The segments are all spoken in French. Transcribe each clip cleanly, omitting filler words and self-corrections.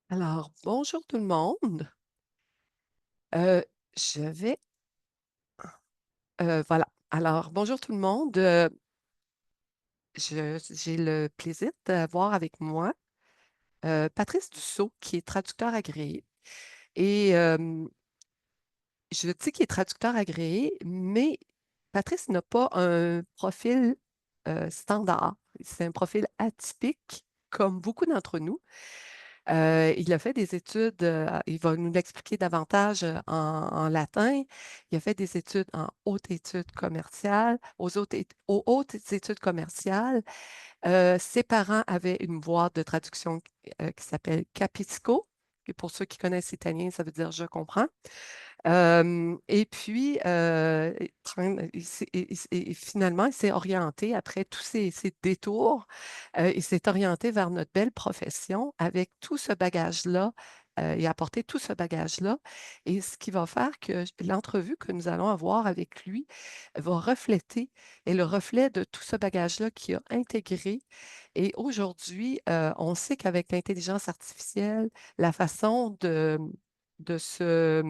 Alors, bonjour tout le monde. Euh, je vais. Voilà. Alors, bonjour tout le monde. J'ai le plaisir d'avoir avec moi Patrice Dussault, qui est traducteur agréé. Et je dis qu'il est traducteur agréé, mais Patrice n'a pas un profil standard. C'est un profil atypique, comme beaucoup d'entre nous. Il a fait des études, il va nous l'expliquer davantage en latin. Il a fait des études en haute études commerciales, aux hautes études commerciales. Ses parents avaient une boîte de traduction qui s'appelle Capisco. Et pour ceux qui connaissent l'italien, ça veut dire je comprends. Et puis, et finalement, il s'est orienté, après tous ces détours, il s'est orienté vers notre belle profession avec tout ce bagage-là. Il a apporté tout ce bagage-là. Et ce qui va faire que l'entrevue que nous allons avoir avec lui va refléter, est le reflet de tout ce bagage-là qu'il a intégré. Et aujourd'hui, on sait qu'avec l'intelligence artificielle, la façon de se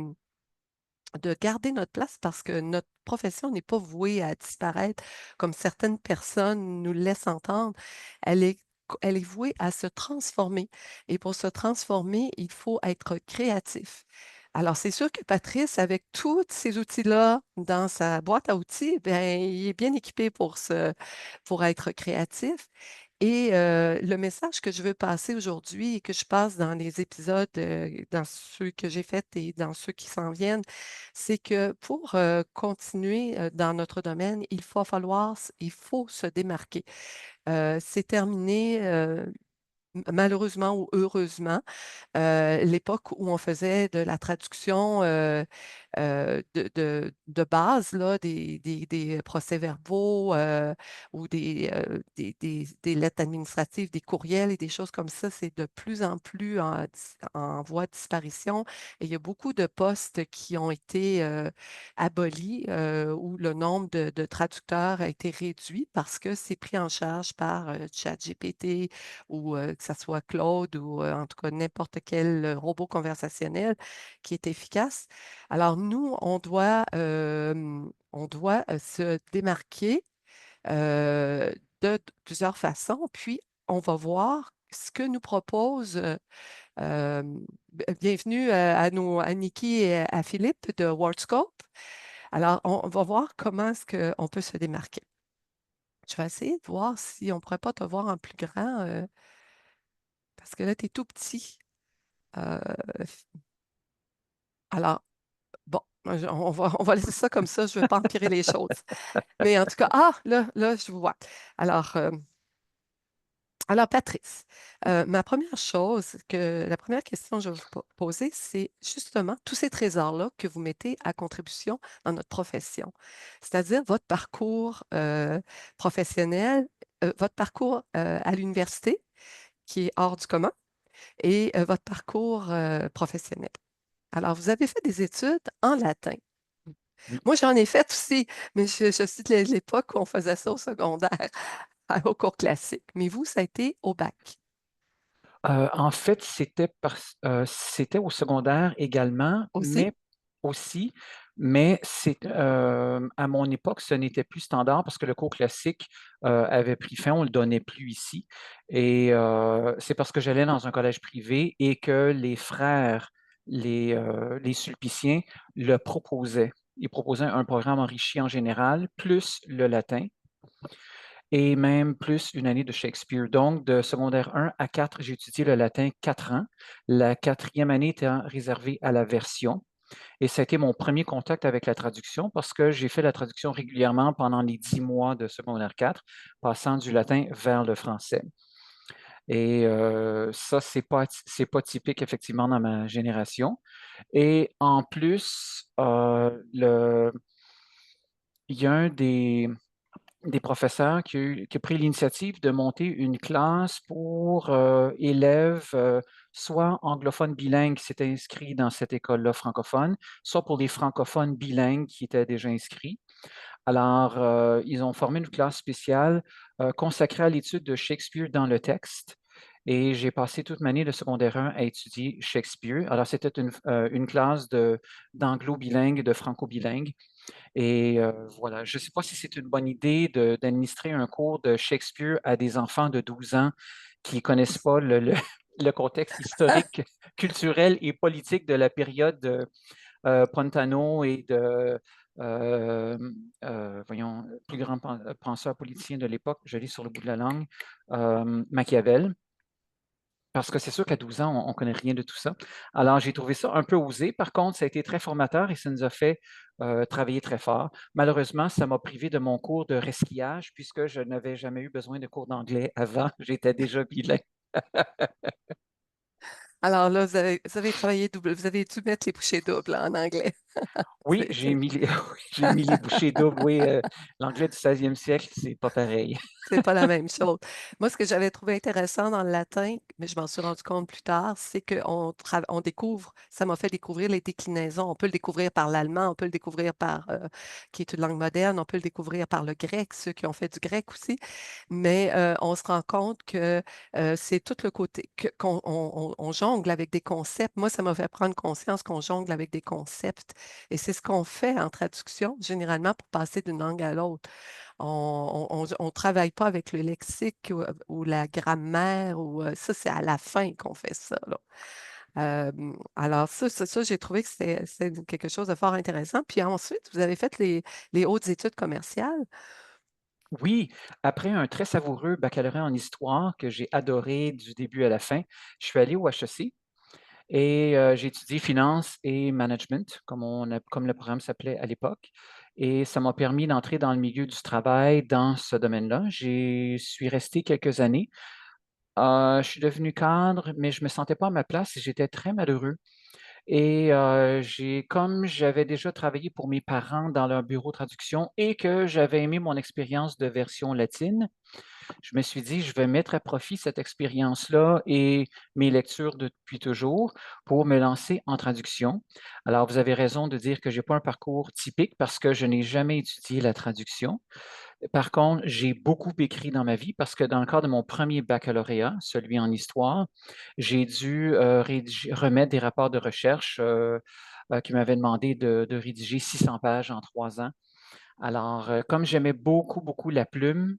de garder notre place parce que notre profession n'est pas vouée à disparaître comme certaines personnes nous laissent entendre. Elle est, elle est vouée à se transformer. Et pour se transformer, il faut être créatif. Alors, c'est sûr que Patrice, avec tous ces outils-là dans sa boîte à outils, ben, il est bien équipé pour être créatif. Et le message que je veux passer aujourd'hui et que je passe dans les épisodes, dans ceux que j'ai faits et dans ceux qui s'en viennent, c'est que pour continuer dans notre domaine, il faut se démarquer. C'est terminé, malheureusement ou heureusement, l'époque où on faisait de la traduction de base, là, des procès-verbaux ou des lettres administratives, des courriels et des choses comme ça, c'est de plus en plus en voie de disparition. Et il y a beaucoup de postes qui ont été abolis où le nombre de traducteurs a été réduit parce que c'est pris en charge par ChatGPT ou que ce soit Claude ou en tout cas n'importe quel robot conversationnel qui est efficace. Alors nous, on doit se démarquer de plusieurs façons, puis on va voir ce que nous propose. Euh, Bienvenue à Niki et à Philippe de WordScope. Alors, on va voir comment est-ce qu'on peut se démarquer. Je vais essayer de voir si on ne pourrait pas te voir en plus grand, parce que là, tu es tout petit. Euh, alors, bon, on va laisser ça comme ça, je ne veux pas empirer les choses. Mais en tout cas, là, je vous vois. Alors, Patrice, la première question que je vais vous poser, c'est justement tous ces trésors-là que vous mettez à contribution dans notre profession, c'est-à-dire votre parcours professionnel, votre parcours à l'université, qui est hors du commun, et votre parcours professionnel. Alors, vous avez fait des études en latin. Oui. Moi, j'en ai fait aussi, mais je suis de l'époque où on faisait ça au secondaire, au cours classique. Mais vous, ça a été au bac En fait, c'était au secondaire également, aussi? aussi, mais à mon époque, ce n'était plus standard parce que le cours classique avait pris fin, on ne le donnait plus ici. Et c'est parce que j'allais dans un collège privé et que les frères, les Sulpiciens, le proposaient. Ils proposaient un programme enrichi en général, plus le latin. Et même plus une année de Shakespeare. Donc, de secondaire 1 à 4, j'ai étudié le latin 4 ans. La quatrième année était réservée à la version. Et ça a été mon premier contact avec la traduction parce que j'ai fait la traduction régulièrement pendant les 10 mois de secondaire 4, passant du latin vers le français. Et ça, c'est pas typique effectivement dans ma génération. Et en plus, il y a un des professeurs qui a pris l'initiative de monter une classe pour élèves soit anglophones bilingues qui s'étaient inscrits dans cette école-là francophone, soit pour les francophones bilingues qui étaient déjà inscrits. Alors, ils ont formé une classe spéciale consacrée à l'étude de Shakespeare dans le texte. et j'ai passé toute ma année de secondaire 1 à étudier Shakespeare. Alors c'était une classe d'anglo bilingue, de franco bilingue et voilà. Je ne sais pas si c'est une bonne idée d'administrer un cours de Shakespeare à des enfants de 12 ans qui connaissent pas le contexte historique, culturel et politique de la période Pontano et voyons, plus grand penseur politicien de l'époque, je l'ai sur le bout de la langue, Machiavel. Parce que c'est sûr qu'à 12 ans, on ne connaît rien de tout ça. Alors, j'ai trouvé ça un peu osé. Par contre, ça a été très formateur et ça nous a fait travailler très fort. Malheureusement, ça m'a privé de mon cours de resquillage puisque je n'avais jamais eu besoin de cours d'anglais avant. J'étais déjà bilingue. Alors là, vous avez travaillé double, vous avez dû mettre les bouchées doubles en anglais. Oui, oui, j'ai mis les bouchées doubles. Oui, l'anglais du 16e siècle, c'est pas pareil. C'est pas la même chose. Moi, ce que j'avais trouvé intéressant dans le latin, mais je m'en suis rendu compte plus tard, c'est qu'on découvre, ça m'a fait découvrir les déclinaisons. On peut le découvrir par l'allemand, on peut le découvrir qui est une langue moderne, on peut le découvrir par le grec, ceux qui ont fait du grec aussi, mais on se rend compte que c'est tout le côté, qu'on jongle avec des concepts. Moi, ça m'a fait prendre conscience qu'on jongle avec des concepts, et c'est ce qu'on fait en traduction, généralement, pour passer d'une langue à l'autre. On ne travaille pas avec le lexique ou la grammaire, ça, c'est à la fin qu'on fait ça, là. Alors, ça, j'ai trouvé que c'était quelque chose de fort intéressant. Puis ensuite, vous avez fait les hautes études commerciales. Oui, après un très savoureux baccalauréat en histoire que j'ai adoré du début à la fin, je suis allé au HEC et j'ai étudié finance et management, comme le programme s'appelait à l'époque. Et ça m'a permis d'entrer dans le milieu du travail dans ce domaine-là. J'y suis resté quelques années. Je suis devenu cadre, mais je ne me sentais pas à ma place et j'étais très malheureux. Et comme j'avais déjà travaillé pour mes parents dans leur bureau de traduction et que j'avais aimé mon expérience de version latine, je me suis dit: «Je vais mettre à profit cette expérience-là et mes lectures depuis toujours pour me lancer en traduction». Alors, vous avez raison de dire que j'ai pas un parcours typique parce que je n'ai jamais étudié la traduction. Par contre, j'ai beaucoup écrit dans ma vie parce que dans le cadre de mon premier baccalauréat, celui en histoire, j'ai dû, remettre des rapports de recherche, qui m'avaient demandé de rédiger 600 pages en 3 ans. Alors, comme j'aimais beaucoup, beaucoup la plume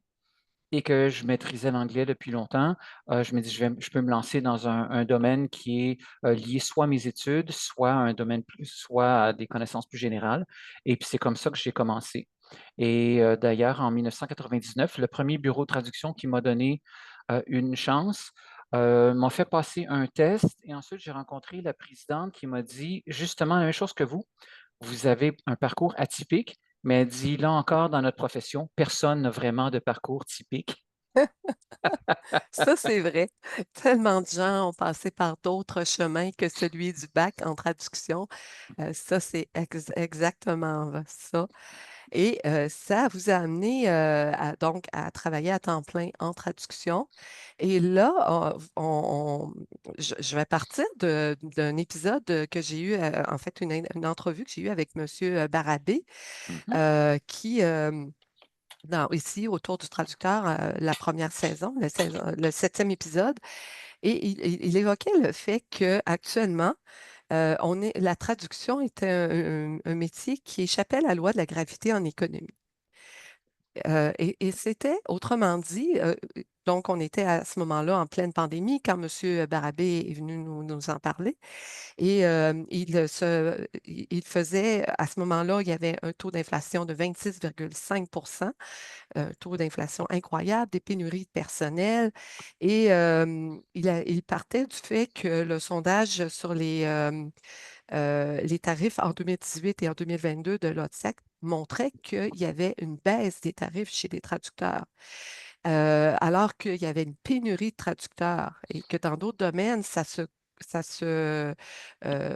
et que je maîtrisais l'anglais depuis longtemps, je me dis: «Je peux me lancer dans un domaine qui est, lié soit à mes études, soit à un domaine soit à des connaissances plus générales» et puis c'est comme ça que j'ai commencé et d'ailleurs en 1999, le premier bureau de traduction qui m'a donné, une chance, m'a fait passer un test et ensuite j'ai rencontré la présidente qui m'a dit justement la même chose que vous avez un parcours atypique, mais elle dit: «Là encore, dans notre profession, personne n'a vraiment de parcours typique». Ça, c'est vrai. Tellement de gens ont passé par d'autres chemins que celui du bac en traduction. Ça, c'est exactement ça. Et ça vous a amené donc à travailler à temps plein en traduction. Et là, je vais partir d'un épisode que j'ai eu, en fait, une entrevue que j'ai eue avec M. Barabé, Mmh. qui, ici, autour du traducteur, la première saison, le 7e épisode, et il évoquait le fait qu'actuellement, la traduction est un métier qui échappait à la loi de la gravité en économie. Et c'était, autrement dit, donc on était à ce moment-là en pleine pandémie quand M. Barabé est venu nous en parler. Et il faisait, à ce moment-là, il y avait un taux d'inflation de 26,5, un taux d'inflation incroyable, des pénuries de personnel. Et il partait du fait que le sondage sur les tarifs en 2018 et en 2022 de l'OTSEC montraient qu'il y avait une baisse des tarifs chez les traducteurs, alors qu'il y avait une pénurie de traducteurs et que dans d'autres domaines, ça se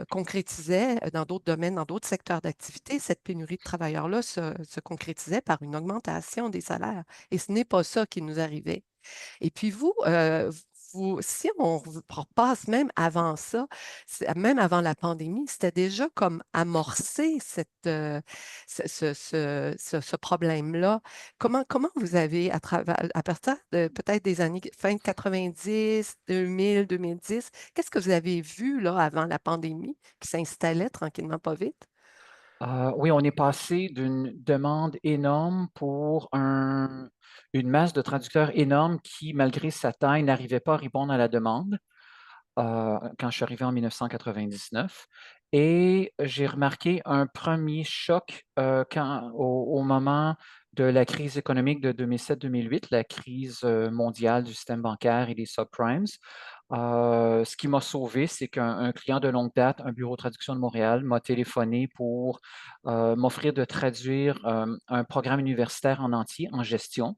concrétisait dans d'autres domaines, dans d'autres secteurs d'activité, cette pénurie de travailleurs-là se concrétisait par une augmentation des salaires. Et ce n'est pas ça qui nous arrivait. Et puis vous, si on repasse même avant ça, même avant la pandémie, c'était déjà comme amorcé ce problème-là. Comment vous avez, à partir de peut-être des années fin de 90, 2000, 2010, qu'est-ce que vous avez vu là avant la pandémie qui s'installait tranquillement pas vite? Oui, on est passé d'une demande énorme pour une masse de traducteurs énorme qui, malgré sa taille, n'arrivait pas à répondre à la demande, quand je suis arrivé en 1999 et j'ai remarqué un premier choc, quand au moment de la crise économique de 2007-2008, la crise, mondiale du système bancaire et des subprimes. Ce qui m'a sauvé, c'est qu'un client de longue date, un bureau de traduction de Montréal, m'a téléphoné pour, m'offrir de traduire, un programme universitaire en entier en gestion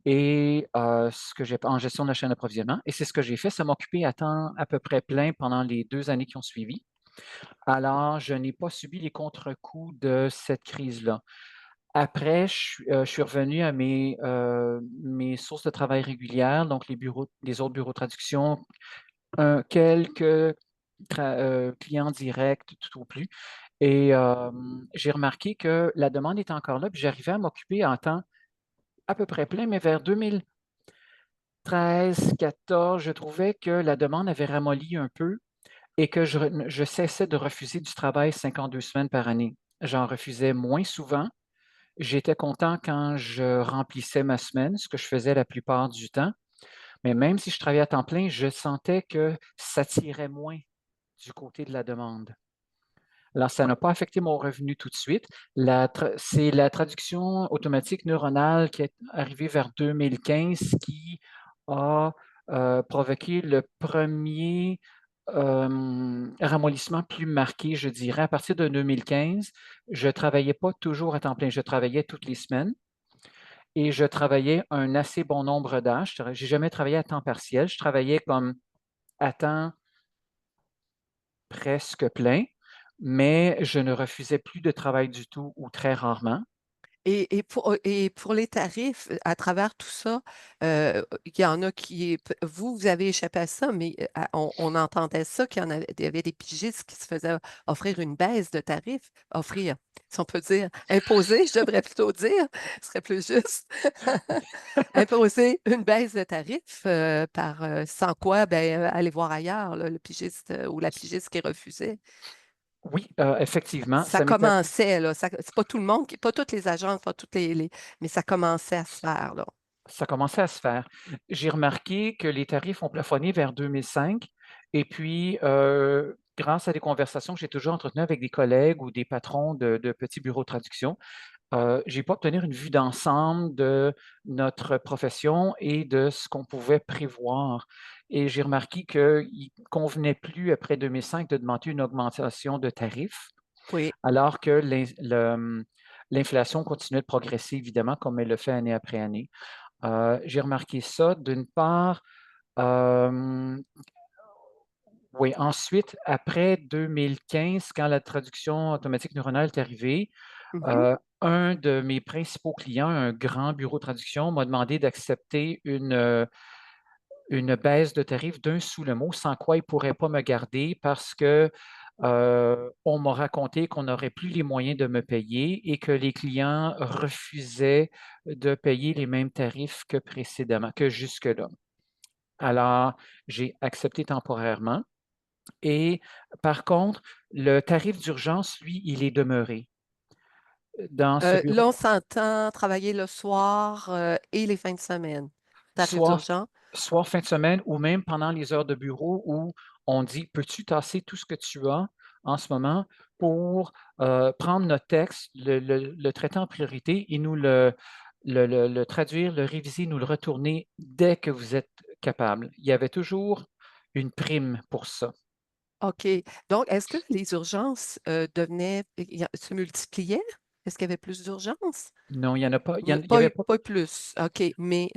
et ce que j'ai en gestion de la chaîne d'approvisionnement et c'est ce que j'ai fait. Ça m'a occupé à temps à peu près plein pendant les 2 années qui ont suivi. Alors, je n'ai pas subi les contre-coups de cette crise-là. Après, je suis revenu à mes sources de travail régulières, donc les autres bureaux de traduction, quelques clients directs, tout au plus et j'ai remarqué que la demande était encore là, puis j'arrivais à m'occuper en temps à peu près plein, mais vers 2013-14, je trouvais que la demande avait ramolli un peu et que je cessais de refuser du travail 52 semaines par année. J'en refusais moins souvent. J'étais content quand je remplissais ma semaine, ce que je faisais la plupart du temps, mais même si je travaillais à temps plein, je sentais que ça tirait moins du côté de la demande. Alors, ça n'a pas affecté mon revenu tout de suite. C'est la traduction automatique neuronale qui est arrivée vers 2015 qui a provoqué le premier ramollissement plus marqué, je dirais. À partir de 2015, je ne travaillais pas toujours à temps plein. Je travaillais toutes les semaines et je travaillais un assez bon nombre d'heures. Je n'ai jamais travaillé à temps partiel. Je travaillais comme à temps presque plein, mais je ne refusais plus de travail du tout ou très rarement. Et pour les tarifs, à travers tout ça, il y en a vous avez échappé à ça, mais on entendait ça, qu'il y avait des pigistes qui se faisaient offrir une baisse de tarifs, offrir, si on peut dire, imposer, je devrais plutôt dire, ce serait plus juste, imposer une baisse de tarifs, sans quoi, ben, aller voir ailleurs, là, le pigiste ou la pigiste qui refusait. Oui, effectivement, Ça commençait, là. C'est pas tout le monde, pas toutes les agences, pas toutes mais ça commençait à se faire, là. ça commençait à se faire. J'ai remarqué que les tarifs ont plafonné vers 2005 et puis, grâce à des conversations que j'ai toujours entretenues avec des collègues ou des patrons de petits bureaux de traduction, j'ai pu obtenir une vue d'ensemble de notre profession et de ce qu'on pouvait prévoir et j'ai remarqué qu'il ne convenait plus après 2005 de demander une augmentation de tarifs, Oui. alors que l'inflation continuait de progresser évidemment comme elle le fait année après année. J'ai remarqué ça d'une part, hem, oui, ensuite après 2015 quand la traduction automatique neuronale est arrivée, Mhm. Heu, un de mes principaux clients, un grand bureau de traduction, m'a demandé d'accepter une baisse de tarif d'un sou le mot, sans quoi il ne pourrait pas me garder parce que, on m'a raconté qu'on n'aurait plus les moyens de me payer et que les clients refusaient de payer les mêmes tarifs que jusque-là. Alors, j'ai accepté temporairement et par contre, le tarif d'urgence, lui, il est demeuré. Dans ce Là, bureau on s'entend travailler le soir et les fins de semaine. Tarif soit d'urgence. soit fin de semaine ou même pendant les heures de bureau où on dit: «Peux-tu tasser tout ce que tu as en ce moment pour, prendre notre texte, le traiter en priorité et nous le traduire, le réviser, nous le retourner dès que vous êtes capable». Il y avait toujours une prime pour ça. OK. Donc, est-ce que les urgences se multipliaient? Est-ce qu'il y avait plus d'urgences? Non, il y en a pas il y en il y Pas, avait pas pas plus. OK. Mais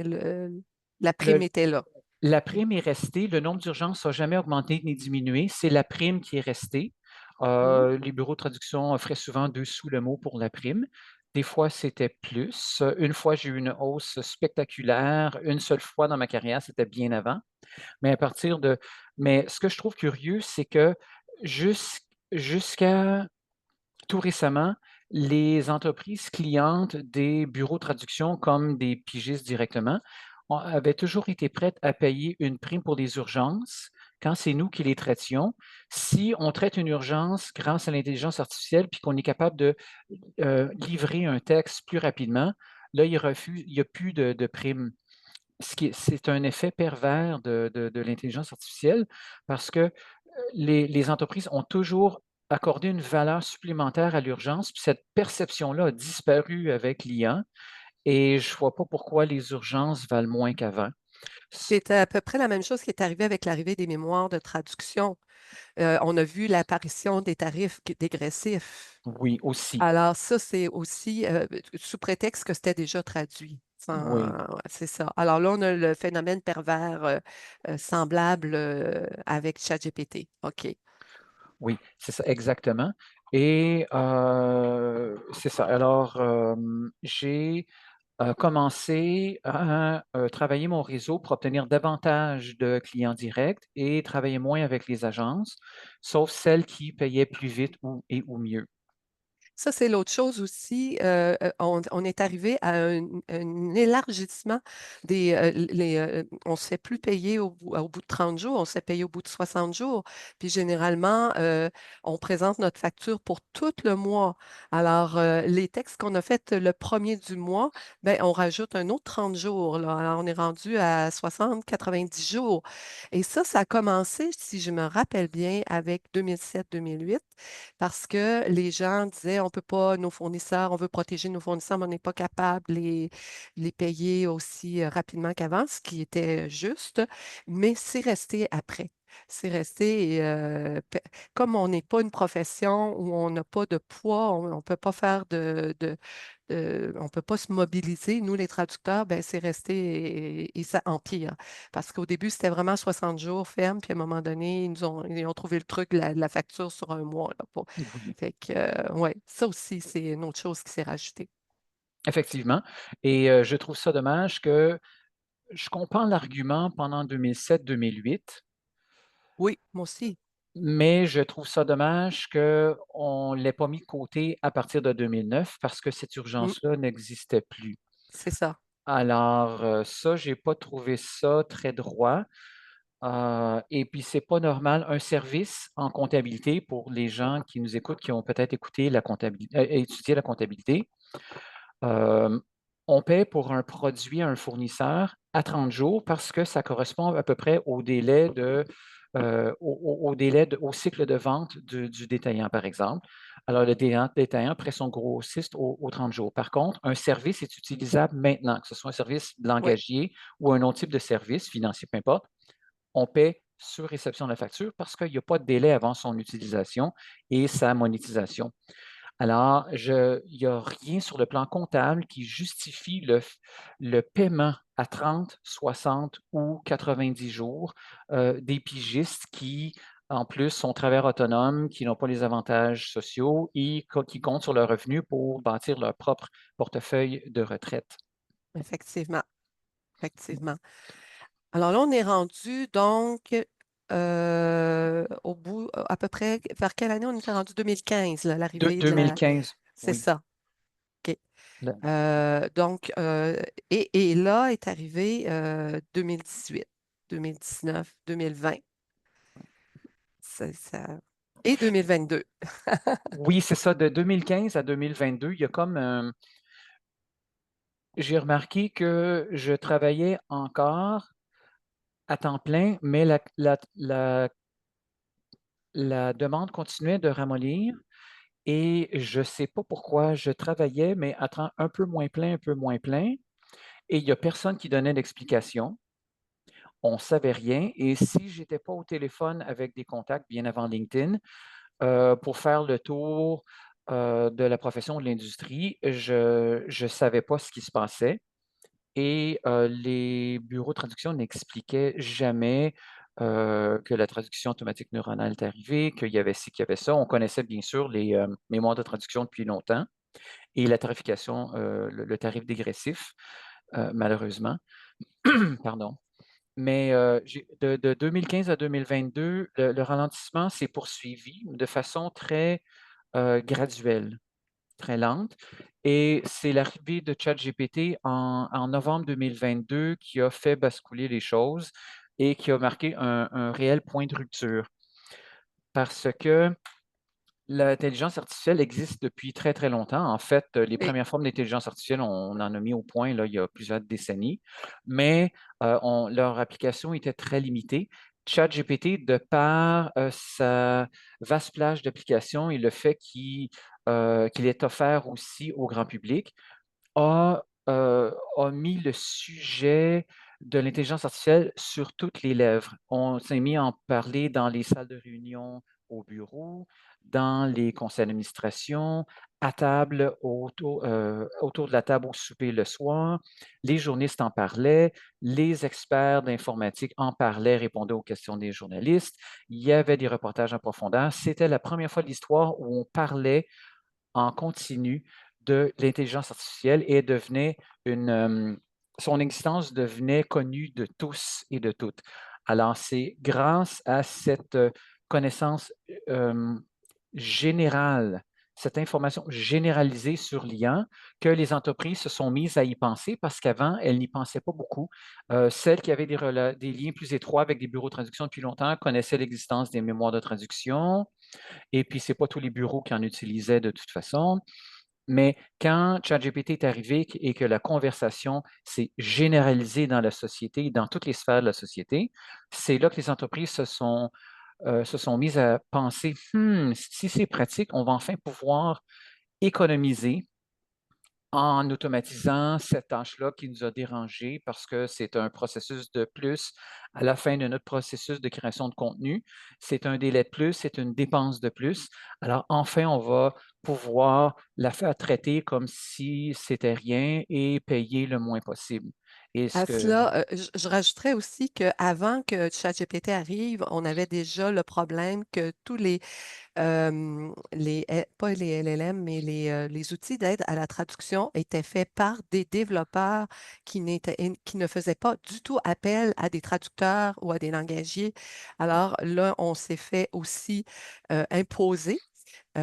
la prime le était là. la prime est restée, le nombre d'urgences n'a jamais augmenté ni diminué, c'est la prime qui est restée. Mhm. Les bureaux de traduction offraient souvent 2 sous le mot pour la prime. Des fois, c'était plus. Une fois, j'ai eu une hausse spectaculaire. Une seule fois dans ma carrière, c'était bien avant. Mais à partir de mais ce que je trouve curieux, c'est que jusqu'à tout récemment, les entreprises clientes des bureaux de traduction comme des pigistes directement avaient toujours été prêtes à payer une prime pour des urgences quand c'est nous qui les traitions. Si on traite une urgence grâce à l'intelligence artificielle puis qu'on est capable de livrer un texte plus rapidement, là, il n'y a plus de prime. C'est un effet pervers de l'intelligence artificielle parce que les entreprises ont toujours accordé une valeur supplémentaire à l'urgence, puis cette perception-là a disparu avec l'IA et je ne vois pas pourquoi les urgences valent moins qu'avant. S C'est à peu près la même chose qui est arrivée avec l'arrivée des mémoires de traduction. On a vu l'apparition des tarifs dégressifs. Oui, aussi. Alors ça, c'est aussi sous prétexte que c'était déjà traduit. Oui, Ouais, c'est ça. Alors là, on a le phénomène pervers semblable avec ChatGPT. OK. oui, c'est ça, exactement et c'est ça. Alors, j'ai commencer à, travailler mon réseau pour obtenir davantage de clients directs et travailler moins avec les agences, sauf celles qui payaient plus vite ou mieux. Ça, c'est l'autre chose aussi. On est arrivé à un élargissement on ne se fait plus payer au bout de 30 jours, on se fait payer au bout de 60 jours. Puis généralement, on présente notre facture pour tout le mois. Alors, les textes qu'on a fait le premier du mois, ben, on rajoute un autre 30 jours, là. Alors, on est rendu à 60, 90 jours. Et ça a commencé, si je me rappelle bien, avec 2007-2008 parce que les gens disaient, on ne peut pas, nos fournisseurs, on veut protéger nos fournisseurs, mais on n'est pas capable de les payer aussi rapidement qu'avant, ce qui était juste, mais c'est resté après. C'est resté, comme on n'est pas une profession où on n'a pas de poids, on ne peut pas faire on ne peut pas se mobiliser. Nous, les traducteurs, ben, c'est resté et ça empire. Parce qu'au début, c'était vraiment 60 jours ferme, puis à un moment donné, ils ont trouvé le truc, la facture sur un mois. Là, Oui, Fait que, ouais, ça aussi, c'est une autre chose qui s'est rajoutée. effectivement et je trouve ça dommage que je comprends l'argument pendant 2007-2008, Oui, moi aussi. mais je trouve ça dommage qu'on ne l'ait pas mis de côté à partir de 2009 parce que cette Mm, urgence-là n'existait plus. c'est ça. Alors, ça, j'ai pas trouvé ça très droit. Et puis c'est pas normal. Un service en comptabilité pour les gens qui nous écoutent, qui ont peut-être écouté la comptabilité, étudié la comptabilité, hem, on paie pour un produit à un fournisseur à 30 jours parce que ça correspond à peu près au délai au cycle de vente du détaillant, par exemple. Alors le détaillant après son grossiste aux 30 jours. Par contre, un service est utilisable maintenant, que ce soit un service de Oui, langagier ou un autre type de service financier, peu importe. On paie sur réception de la facture parce qu'il n'y a pas de délai avant son utilisation et sa monétisation. Alors, il n'y a rien sur le plan comptable qui justifie le paiement à 30, 60 ou 90 jours des pigistes qui, en plus, sont travailleurs autonomes, qui n'ont pas les avantages sociaux et qui comptent sur leurs revenus pour bâtir leur propre portefeuille de retraite. effectivement. Effectivement. Alors là, on est rendu donc au bout, à peu près, vers quelle année on était rendu? 2015, là, l'arrivée de la. 2015, C'est oui. ça. OK. Donc, et là est arrivé 2018, 2019, 2020. Ça. Et 2022. Oui, c'est ça, de 2015 à 2022, il y a comme, j'ai remarqué que je travaillais encore à temps plein, mais la demande continuait de ramollir et je ne sais pas pourquoi. Je travaillais, mais à temps un peu moins plein et il y a personne qui donnait d'explication. On ne savait rien et si j'étais pas au téléphone avec des contacts bien avant LinkedIn, pour faire le tour, de la profession, de l'industrie, je ne savais pas ce qui se passait. Et les bureaux de traduction n'expliquaient jamais, que la traduction automatique neuronale est arrivée, qu'il y avait ci, qu'il y avait ça. On connaissait bien sûr les, mémoires de traduction depuis longtemps. et la tarification, le tarif dégressif, malheureusement. Pardon. Mais de 2015 à 2022, le ralentissement s'est poursuivi de façon très graduelle, très lente. Et c'est l'arrivée de ChatGPT en novembre 2022 qui a fait basculer les choses et qui a marqué un réel point de rupture. Parce que l'intelligence artificielle existe depuis très, très longtemps. En fait, les Oui. premières formes d'intelligence artificielle, on en a mis au point là, il y a plusieurs décennies, mais leur application était très limitée. ChatGPT, de par sa vaste plage d'applications et le fait qu'il est offert aussi au grand public, a mis le sujet de l'intelligence artificielle sur toutes les lèvres. On s'est mis à en parler dans les salles de réunion au bureau, dans les conseils d'administration, à table, autour de la table au souper le soir. Les journalistes en parlaient, les experts d'informatique en parlaient, répondaient aux questions des journalistes. Il y avait des reportages en profondeur. C'était la première fois de l'histoire où on parlait en continu de l'intelligence artificielle et devenait son existence devenait connue de tous et de toutes. Alors, c'est grâce à cette connaissance générale, cette information généralisée sur l'IA, que les entreprises se sont mises à y penser parce qu'avant, elles n'y pensaient pas beaucoup. Celles qui avaient des liens plus étroits avec des bureaux de traduction depuis longtemps connaissaient l'existence des mémoires de traduction, et puis, ce n'est pas tous les bureaux qui en utilisaient de toute façon. Mais quand ChatGPT est arrivé et que la conversation s'est généralisée dans la société, dans toutes les sphères de la société, c'est là que les entreprises se sont mises à penser, si c'est pratique, on va enfin pouvoir économiser en automatisant cette tâche-là qui nous a dérangés parce que c'est un processus de plus à la fin de notre processus de création de contenu. C'est un délai de plus, c'est une dépense de plus. Alors, enfin, on va pouvoir la faire traiter comme si c'était rien et payer le moins possible. Et ce À que cela, je rajouterais aussi qu'avant que ChatGPT arrive, on avait déjà le problème que tous pas les LLM, mais les outils d'aide à la traduction étaient faits par des développeurs qui ne faisaient pas du tout appel à des traducteurs ou à des langagiers. Alors là, on s'est fait aussi imposer.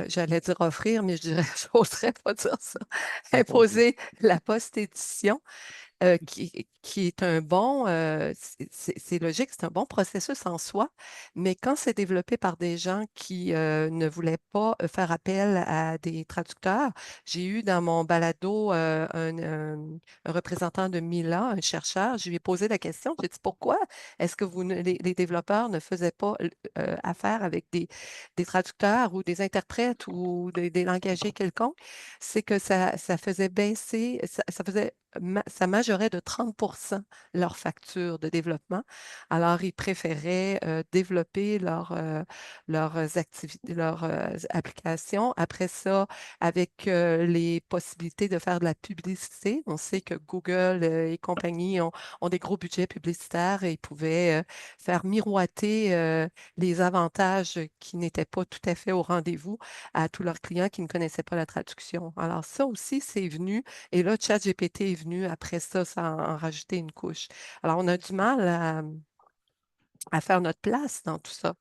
J'allais dire offrir, mais je dirais, j'oserais pas dire ça. imposer. Imposer la post-édition qui est un bon, c'est logique, c'est un bon processus en soi, mais quand c'est développé par des gens qui ne voulaient pas faire appel à des traducteurs, j'ai eu dans mon balado un représentant de Mila, un chercheur, je lui ai posé la question, j'ai dit pourquoi est-ce que les développeurs ne faisaient pas affaire avec des traducteurs ou des interprètes ou des langagiers quelconques? C'est que ça faisait baisser, ça faisait ça majorait de 30 leur facture de développement. Alors, ils préféraient développer leurs activités, leurs applications. Après ça, avec les possibilités de faire de la publicité, on sait que Google et compagnie ont des gros budgets publicitaires et ils pouvaient faire miroiter les avantages qui n'étaient pas tout à fait au rendez-vous à tous leurs clients qui ne connaissaient pas la traduction. Alors, ça aussi, c'est venu et là, ChatGPT est venu après ça, en rajouter une couche. Alors, on a du mal à faire notre place dans tout ça.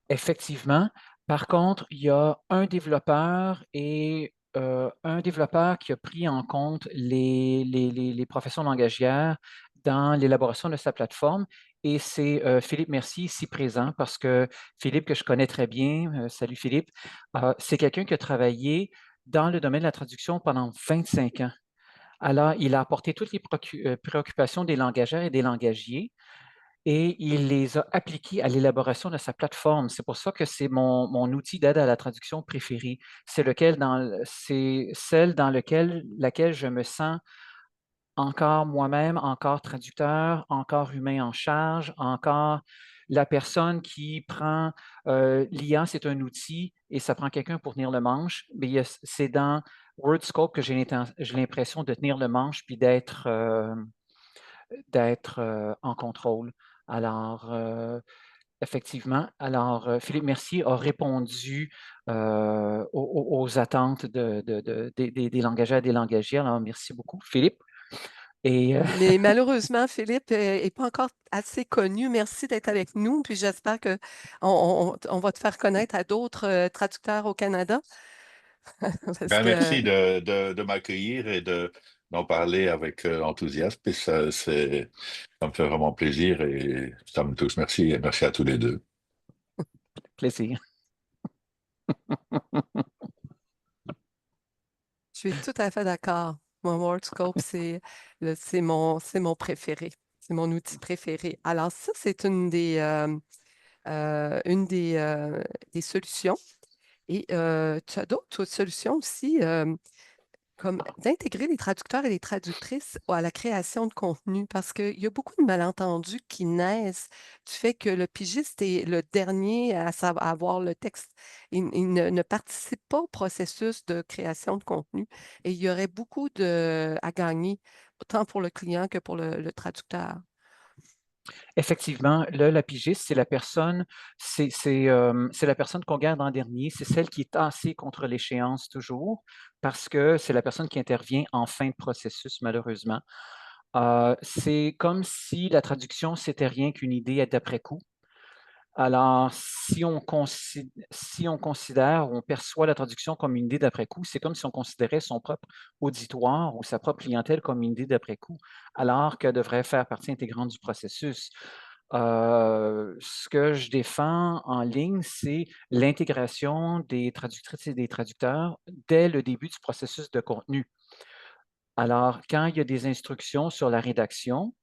Effectivement. Par contre, il y a un développeur qui a pris en compte les professions langagières dans l'élaboration de sa plateforme, et c'est Philippe Mercier, ici présent, parce que Philippe, que je connais très bien, salut Philippe, c'est quelqu'un qui a travaillé dans le domaine de la traduction pendant 25 ans. Alors, il a apporté toutes les préoccupations des langagères et des langagiers, et il les a appliqués à l'élaboration de sa plateforme. C'est pour ça que c'est mon outil d'aide à la traduction préféré. C'est celle dans laquelle je me sens encore moi-même, encore traducteur, encore humain en charge, encore la personne qui prend l'IA, c'est un outil et ça prend quelqu'un pour tenir le manche. Mais c'est dans WordScope que j'ai l'impression de tenir le manche puis d'être en contrôle. Alors, Effectivement. Alors, Philippe Mercier a répondu, aux attentes des langagières et des langagiers. Alors merci beaucoup, Philippe et Mais malheureusement, Philippe n'est pas encore assez connu. Merci d'être avec nous. Puis j'espère qu'on on va te faire connaître à d'autres traducteurs au Canada. Parce Ben, que merci de m'accueillir et d'en parler avec enthousiasme. Et ça me fait vraiment plaisir et ça me touche. Merci et merci à tous les deux. plaisir. je suis tout à fait d'accord. Mon Wordscope, c'est mon préféré. C'est mon outil préféré. Alors ça, c'est des solutions. Et tu as d'autres solutions aussi. Comme d'intégrer les traducteurs et les traductrices à la création de contenu, parce qu'il y a beaucoup de malentendus qui naissent du fait que le pigiste est le dernier à voir le texte. Il ne participe pas au processus de création de contenu et il y aurait beaucoup à gagner, autant pour le client que pour le traducteur. Effectivement, la pigiste, c'est la personne qu'on garde en dernier, c'est celle qui est tassée contre l'échéance toujours, parce que c'est la personne qui intervient en fin de processus, malheureusement. C'est comme si la traduction, c'était rien qu'une idée d'après coup. Alors, si on considère, on perçoit la traduction comme une idée d'après coup, c'est comme si on considérait son propre auditoire ou sa propre clientèle comme une idée d'après coup, alors qu'elle devrait faire partie intégrante du processus. Ce que je défends en ligne, c'est l'intégration des traductrices et des traducteurs dès le début du processus de contenu. Alors, quand il y a des instructions sur la rédaction,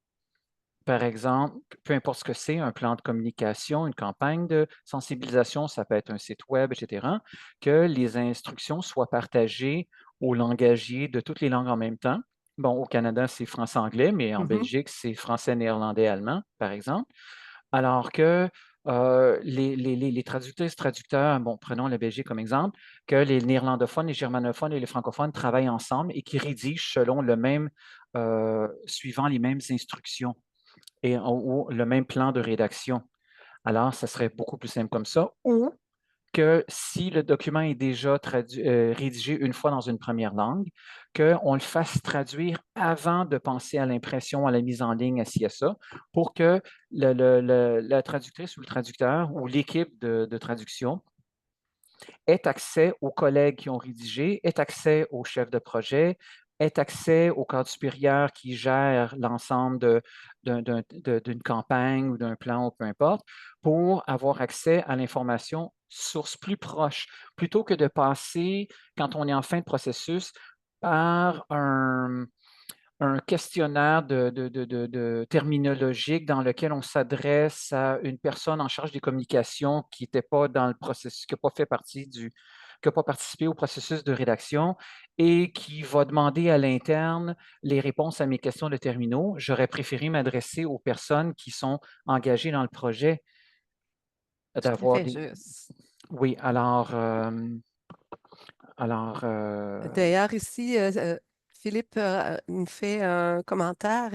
par exemple, peu importe ce que c'est, un plan de communication, une campagne de sensibilisation, ça peut être un site web, et cetera, que les instructions soient partagées aux langagiers de toutes les langues en même temps. Bon, au Canada, c'est français-anglais, mais en Mhm, Belgique, c'est français, néerlandais, allemand, par exemple. Alors que les traductrices, traducteurs, bon, prenons la Belgique comme exemple, que les néerlandophones, les germanophones et les francophones travaillent ensemble et qui rédigent selon suivant les mêmes instructions ou le même plan de rédaction. Alors, ça serait beaucoup plus simple comme ça. Ou que si le document est déjà rédigé une fois dans une première langue, qu'on le fasse traduire avant de penser à l'impression, à la mise en ligne, à ci, à ça, pour que la traductrice ou le traducteur ou l'équipe de traduction ait accès aux collègues qui ont rédigé, ait accès au chef de projet, ait accès au cadre supérieur qui gère l'ensemble d'une campagne ou d'un plan ou peu importe, pour avoir accès à l'information source plus proche, plutôt que de passer, quand on est en fin de processus, par un questionnaire terminologique dans lequel on s'adresse à une personne en charge des communications qui n'était pas dans le processus, qui n'a pas fait partie qui n'a pas participé au processus de rédaction et qui va demander à l'interne les réponses à mes questions de terminaux. J'aurais préféré m'adresser aux personnes qui sont engagées dans le projet, tout à d'avoir fait des... juste. Oui, alors, D'ailleurs, ici, Philippe me fait un commentaire.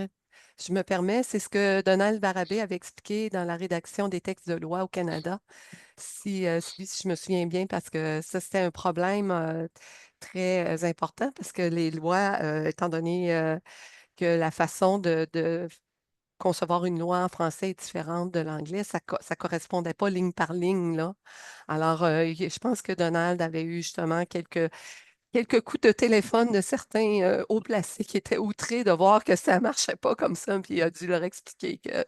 Je me permets, c'est ce que Donald Barabé avait expliqué dans la rédaction des textes de loi au Canada. Si je me souviens bien, parce que ça, c'était un problème très important, parce que les lois, étant donné que la façon de concevoir une loi en français est différente de l'anglais, ça ne correspondait pas ligne par ligne, là. Alors, je pense que Donald avait eu justement quelques coups de téléphone de certains hauts placés qui étaient outrés de voir que ça ne marchait pas comme ça, puis il a dû leur expliquer que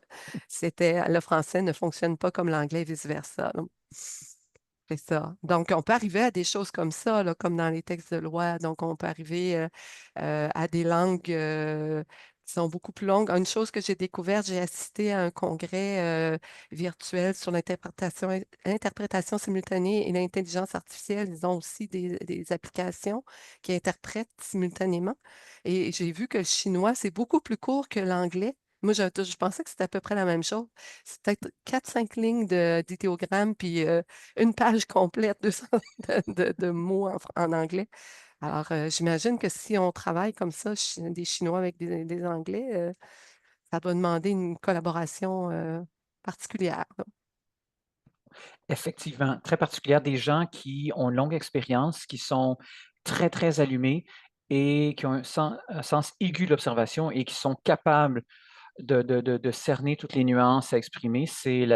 le français ne fonctionne pas comme l'anglais et vice-versa. Donc, c'est ça. Donc, on peut arriver à des choses comme ça, là, comme dans les textes de loi. Donc, on peut arriver à des langues qui sont beaucoup plus longues. Une chose que j'ai découverte, j'ai assisté à un congrès virtuel sur l'interprétation simultanée et l'intelligence artificielle. Ils ont aussi des applications qui interprètent simultanément. Et j'ai vu que le chinois, c'est beaucoup plus court que l'anglais. Moi, je pensais que c'était à peu près la même chose. C'est peut-être 4-5 lignes d'idéogrammes, puis une page complète de mots en anglais. Alors, j'imagine que si on travaille comme ça, des Chinois avec des Anglais, ça doit demander une collaboration particulière, là. Effectivement, très particulière, des gens qui ont une longue expérience, qui sont très, très allumés et qui ont un sens aigu de l'observation et qui sont capables de cerner toutes les nuances à exprimer. C'est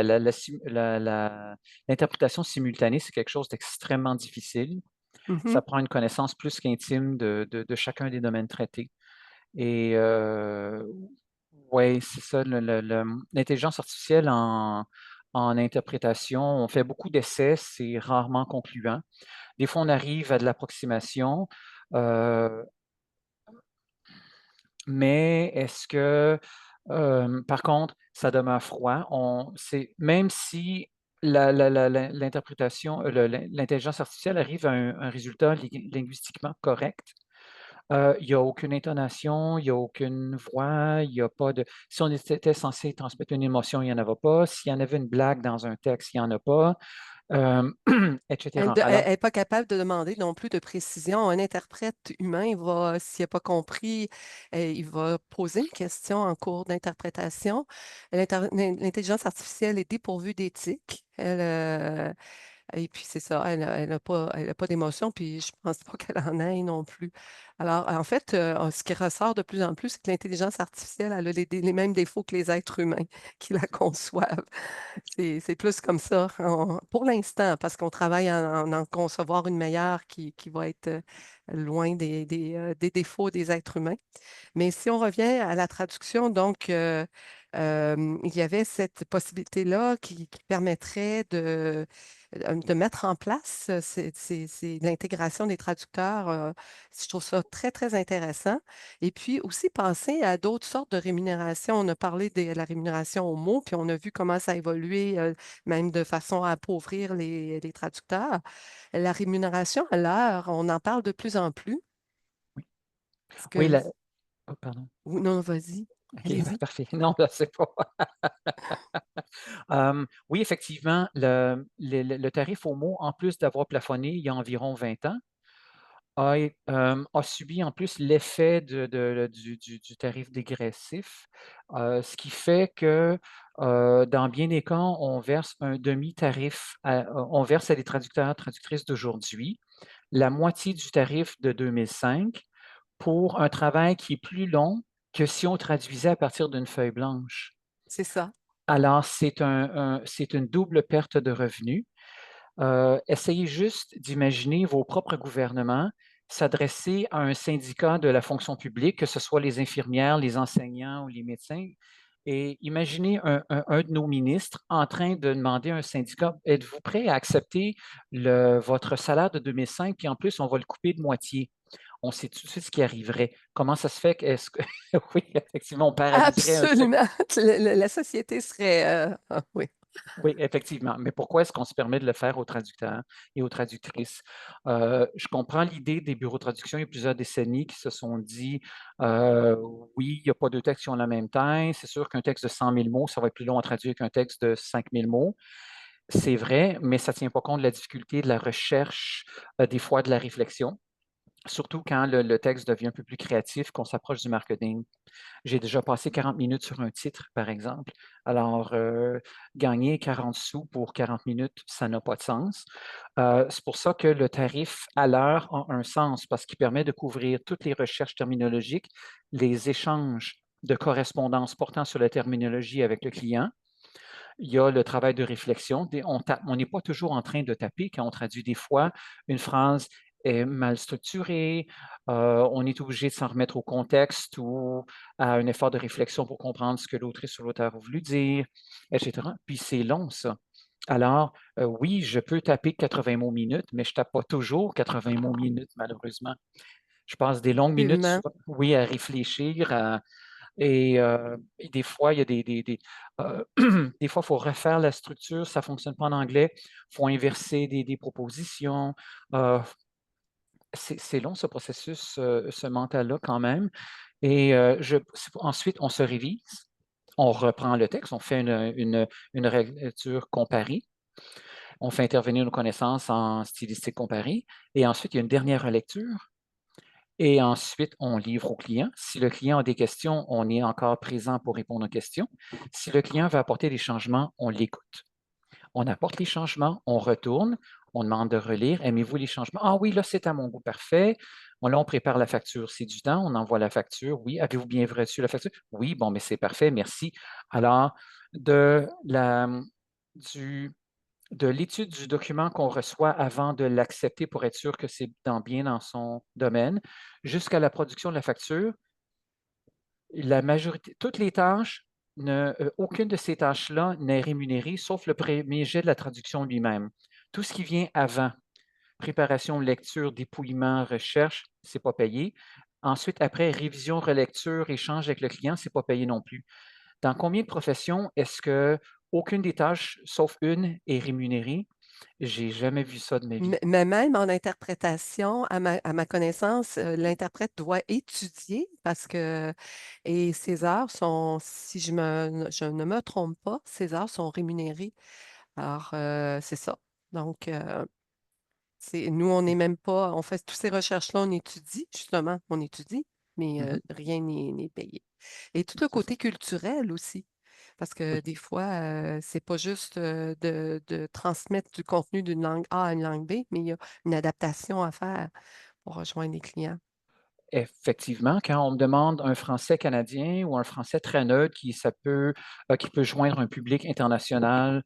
l'interprétation simultanée, c'est quelque chose d'extrêmement difficile. Ça Mhm. prend une connaissance plus qu'intime de chacun des domaines traités et ouais, c'est ça, l'intelligence artificielle en interprétation, on fait beaucoup d'essais, c'est rarement concluant. Des fois, on arrive à de l'approximation, heu, mais est-ce que, par contre, ça demeure froid. Même si l'interprétation, l'intelligence artificielle arrive à un résultat linguistiquement correct, il y a aucune intonation, il y a aucune voix, il y a pas de si on était censé transmettre une émotion, il y en avait pas. S'il y en avait une blague dans un texte, il y en a pas, hem, et cetera. Elle Alors n'est pas capable de demander non plus de précision. Un interprète humain, s'il n'a pas compris, il va poser une question en cours d'interprétation. L'intelligence artificielle est dépourvue d'éthique. Et puis, c'est ça, elle a pas d'émotion, puis je pense pas qu'elle en ait non plus. Alors, en fait, ce qui ressort de plus en plus, c'est que l'intelligence artificielle, elle a les mêmes défauts que les êtres humains qui la conçoivent. C'est plus comme ça, pour l'instant, parce qu'on travaille en concevoir une meilleure qui va être loin des défauts des êtres humains. Mais si on revient à la traduction, donc, il y avait cette possibilité-là qui permettrait de mettre en place l'intégration des traducteurs. Je trouve ça très, très intéressant. Et puis aussi penser à d'autres sortes de rémunération. On a parlé de la rémunération au mot, puis on a vu comment ça a évolué, même de façon à appauvrir les traducteurs. La rémunération à l'heure, on en parle de plus en plus. oui, Est-ce oui, que... oh pardon. Non, vas-y, OK, allez-y. parfait. Non, là, c'est pas oui, effectivement, le tarif au mot, en plus d'avoir plafonné il y a environ 20 ans, a subi en plus l'effet du tarif dégressif, ce qui fait que, dans bien des cas, on verse un demi-tarif on verse à des traducteurs, traductrices d'aujourd'hui, la moitié du tarif de 2005 pour un travail qui est plus long que si on traduisait à partir d'une feuille blanche. C'est ça. Alors c'est une double perte de revenus. Essayez juste d'imaginer vos propres gouvernements s'adresser à un syndicat de la fonction publique, que ce soit les infirmières, les enseignants ou les médecins, et imaginez un de nos ministres en train de demander à un syndicat: «Êtes-vous prêt à accepter votre salaire de 2005, puis en plus on va le couper de moitié?» On sait tout de suite ce qui arriverait. Comment ça se fait que est-ce que oui, effectivement, on paralyserait un Absolument. La société serait... oui. oui, effectivement. Mais pourquoi est-ce qu'on se permet de le faire aux traducteurs et aux traductrices? Je comprends l'idée des bureaux de traduction il y a plusieurs décennies qui se sont dit, heu: «Oui, il n'y a pas 2 textes qui ont la même taille. C'est sûr qu'un texte de 100 000 mots, ça va être plus long à traduire qu'un texte de 5 000 mots». C'est vrai, mais ça ne tient pas compte de la difficulté de la recherche, des fois de la réflexion, surtout quand le texte devient un peu plus créatif, qu'on s'approche du marketing. J'ai déjà passé 40 minutes sur un titre, par exemple. Alors, gagner 40 sous pour 40 minutes, ça n'a pas de sens. C'est pour ça que le tarif à l'heure a un sens, parce qu'il permet de couvrir toutes les recherches terminologiques, les échanges de correspondance portant sur la terminologie avec le client. Il y a le travail de réflexion. On n'est pas toujours en train de taper quand on traduit. Des fois, une phrase est mal structurée, on est obligé de s'en remettre au contexte ou à un effort de réflexion pour comprendre ce que l'autrice ou l'auteur a voulu dire, et cetera. Puis c'est long, ça. Alors, oui, je peux taper 80 mots minute, mais je tape pas toujours 80 mots minute, malheureusement. Je passe des longues minutes Absolument. souvent, oui, à réfléchir, et des fois, il y a des fois, il faut refaire la structure, ça ne fonctionne pas en anglais, il faut inverser des propositions. Heu, c'est long ce processus, ce mental-là quand même et ensuite on se révise, on reprend le texte, on fait une relecture comparée, on fait intervenir nos connaissances en stylistique comparée et ensuite il y a une dernière relecture et ensuite, on livre au client. Si le client a des questions, on est encore présent pour répondre aux questions. Si le client veut apporter des changements, on l'écoute. On apporte les changements, on retourne, on demande de relire. Aimez-vous les changements? Ah oui, là, c'est à mon goût, parfait. Là, on prépare la facture, c'est du temps, on envoie la facture. Oui, avez-vous bien reçu la facture? Oui, bon, mais c'est parfait, merci. Alors, de la, du, de l'étude du document qu'on reçoit avant de l'accepter pour être sûr que c'est bien dans son domaine, jusqu'à la production de la facture, la majorité, toutes les tâches, aucune de ces tâches-là n'est rémunérée, sauf le premier jet de la traduction lui-même. Tout ce qui vient avant, préparation, lecture, dépouillement, recherche, c'est pas payé. Ensuite, après, révision, relecture, échange avec le client, c'est pas payé non plus. Dans combien de professions est-ce que aucune des tâches, sauf une, est rémunérée? J'ai jamais vu ça de ma vie. Mais même en interprétation, à ma connaissance, l'interprète doit étudier parce que et ces heures sont, si je ne me trompe pas, ces heures sont rémunérées. Alors, c'est ça. Donc, nous, on n'est même pas, on fait toutes ces recherches-là, on étudie, justement, on étudie, mais Mhm. rien n'est payé. Et tout le C'est ça. côté culturel aussi, parce que Oui. des fois, c'est pas juste de transmettre du contenu d'une langue A à une langue B, mais il y a une adaptation à faire pour rejoindre les clients. Effectivement, quand on me demande un français canadien ou un français très neutre qui peut joindre un public international,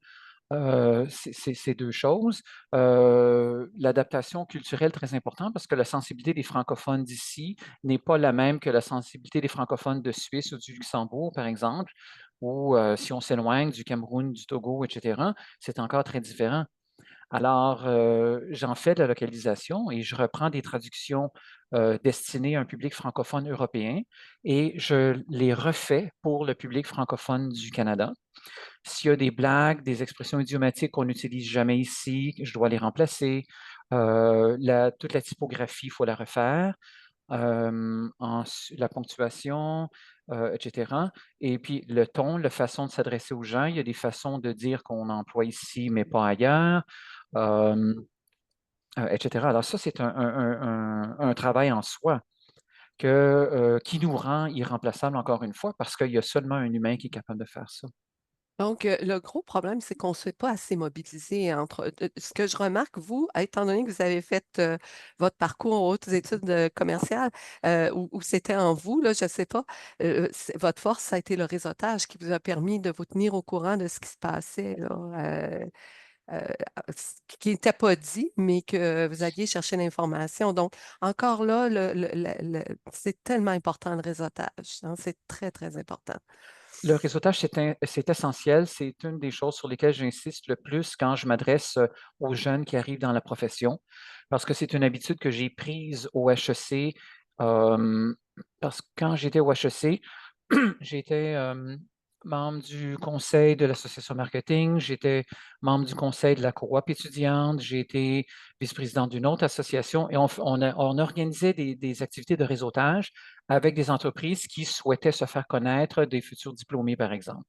c'est deux choses. L'adaptation culturelle, très importante, parce que la sensibilité des francophones d'ici n'est pas la même que la sensibilité des francophones de Suisse ou du Luxembourg, par exemple, ou si on s'éloigne du Cameroun, du Togo, etc., c'est encore très différent. Alors, j'en fais de la localisation et je reprends des traductions destinées à un public francophone européen et je les refais pour le public francophone du Canada. S'il y a des blagues, des expressions idiomatiques qu'on n'utilise jamais ici, je dois les remplacer. Toute la typographie, il faut la refaire. La ponctuation, etc. Et puis le ton, la façon de s'adresser aux gens, il y a des façons de dire qu'on emploie ici, mais pas ailleurs, euh, etc. Alors ça, c'est un travail en soi qui nous rend irremplaçables encore une fois parce qu'il y a seulement un humain qui est capable de faire ça. Donc, le gros problème, c'est qu'on ne se fait pas assez mobiliser entre. Ce que je remarque, vous, étant donné que vous avez fait votre parcours aux hautes études commerciales, ou c'était en vous, là, je ne sais pas, votre force, ça a été le réseautage qui vous a permis de vous tenir au courant de ce qui se passait, là, euh, qui n'était pas dit, mais que vous alliez chercher l'information. Donc, encore là, c'est tellement important le réseautage, hein, c'est très, très important. Le réseautage, c'est essentiel. C'est une des choses sur lesquelles j'insiste le plus quand je m'adresse aux jeunes qui arrivent dans la profession, parce que c'est une habitude que j'ai prise au HEC. Parce que quand j'étais au HEC, j'étais membre du conseil de l'association marketing, j'étais membre du conseil de la coop étudiante, j'ai été vice-président d'une autre association et on organisait des activités de réseautage avec des entreprises qui souhaitaient se faire connaître, des futurs diplômés, par exemple.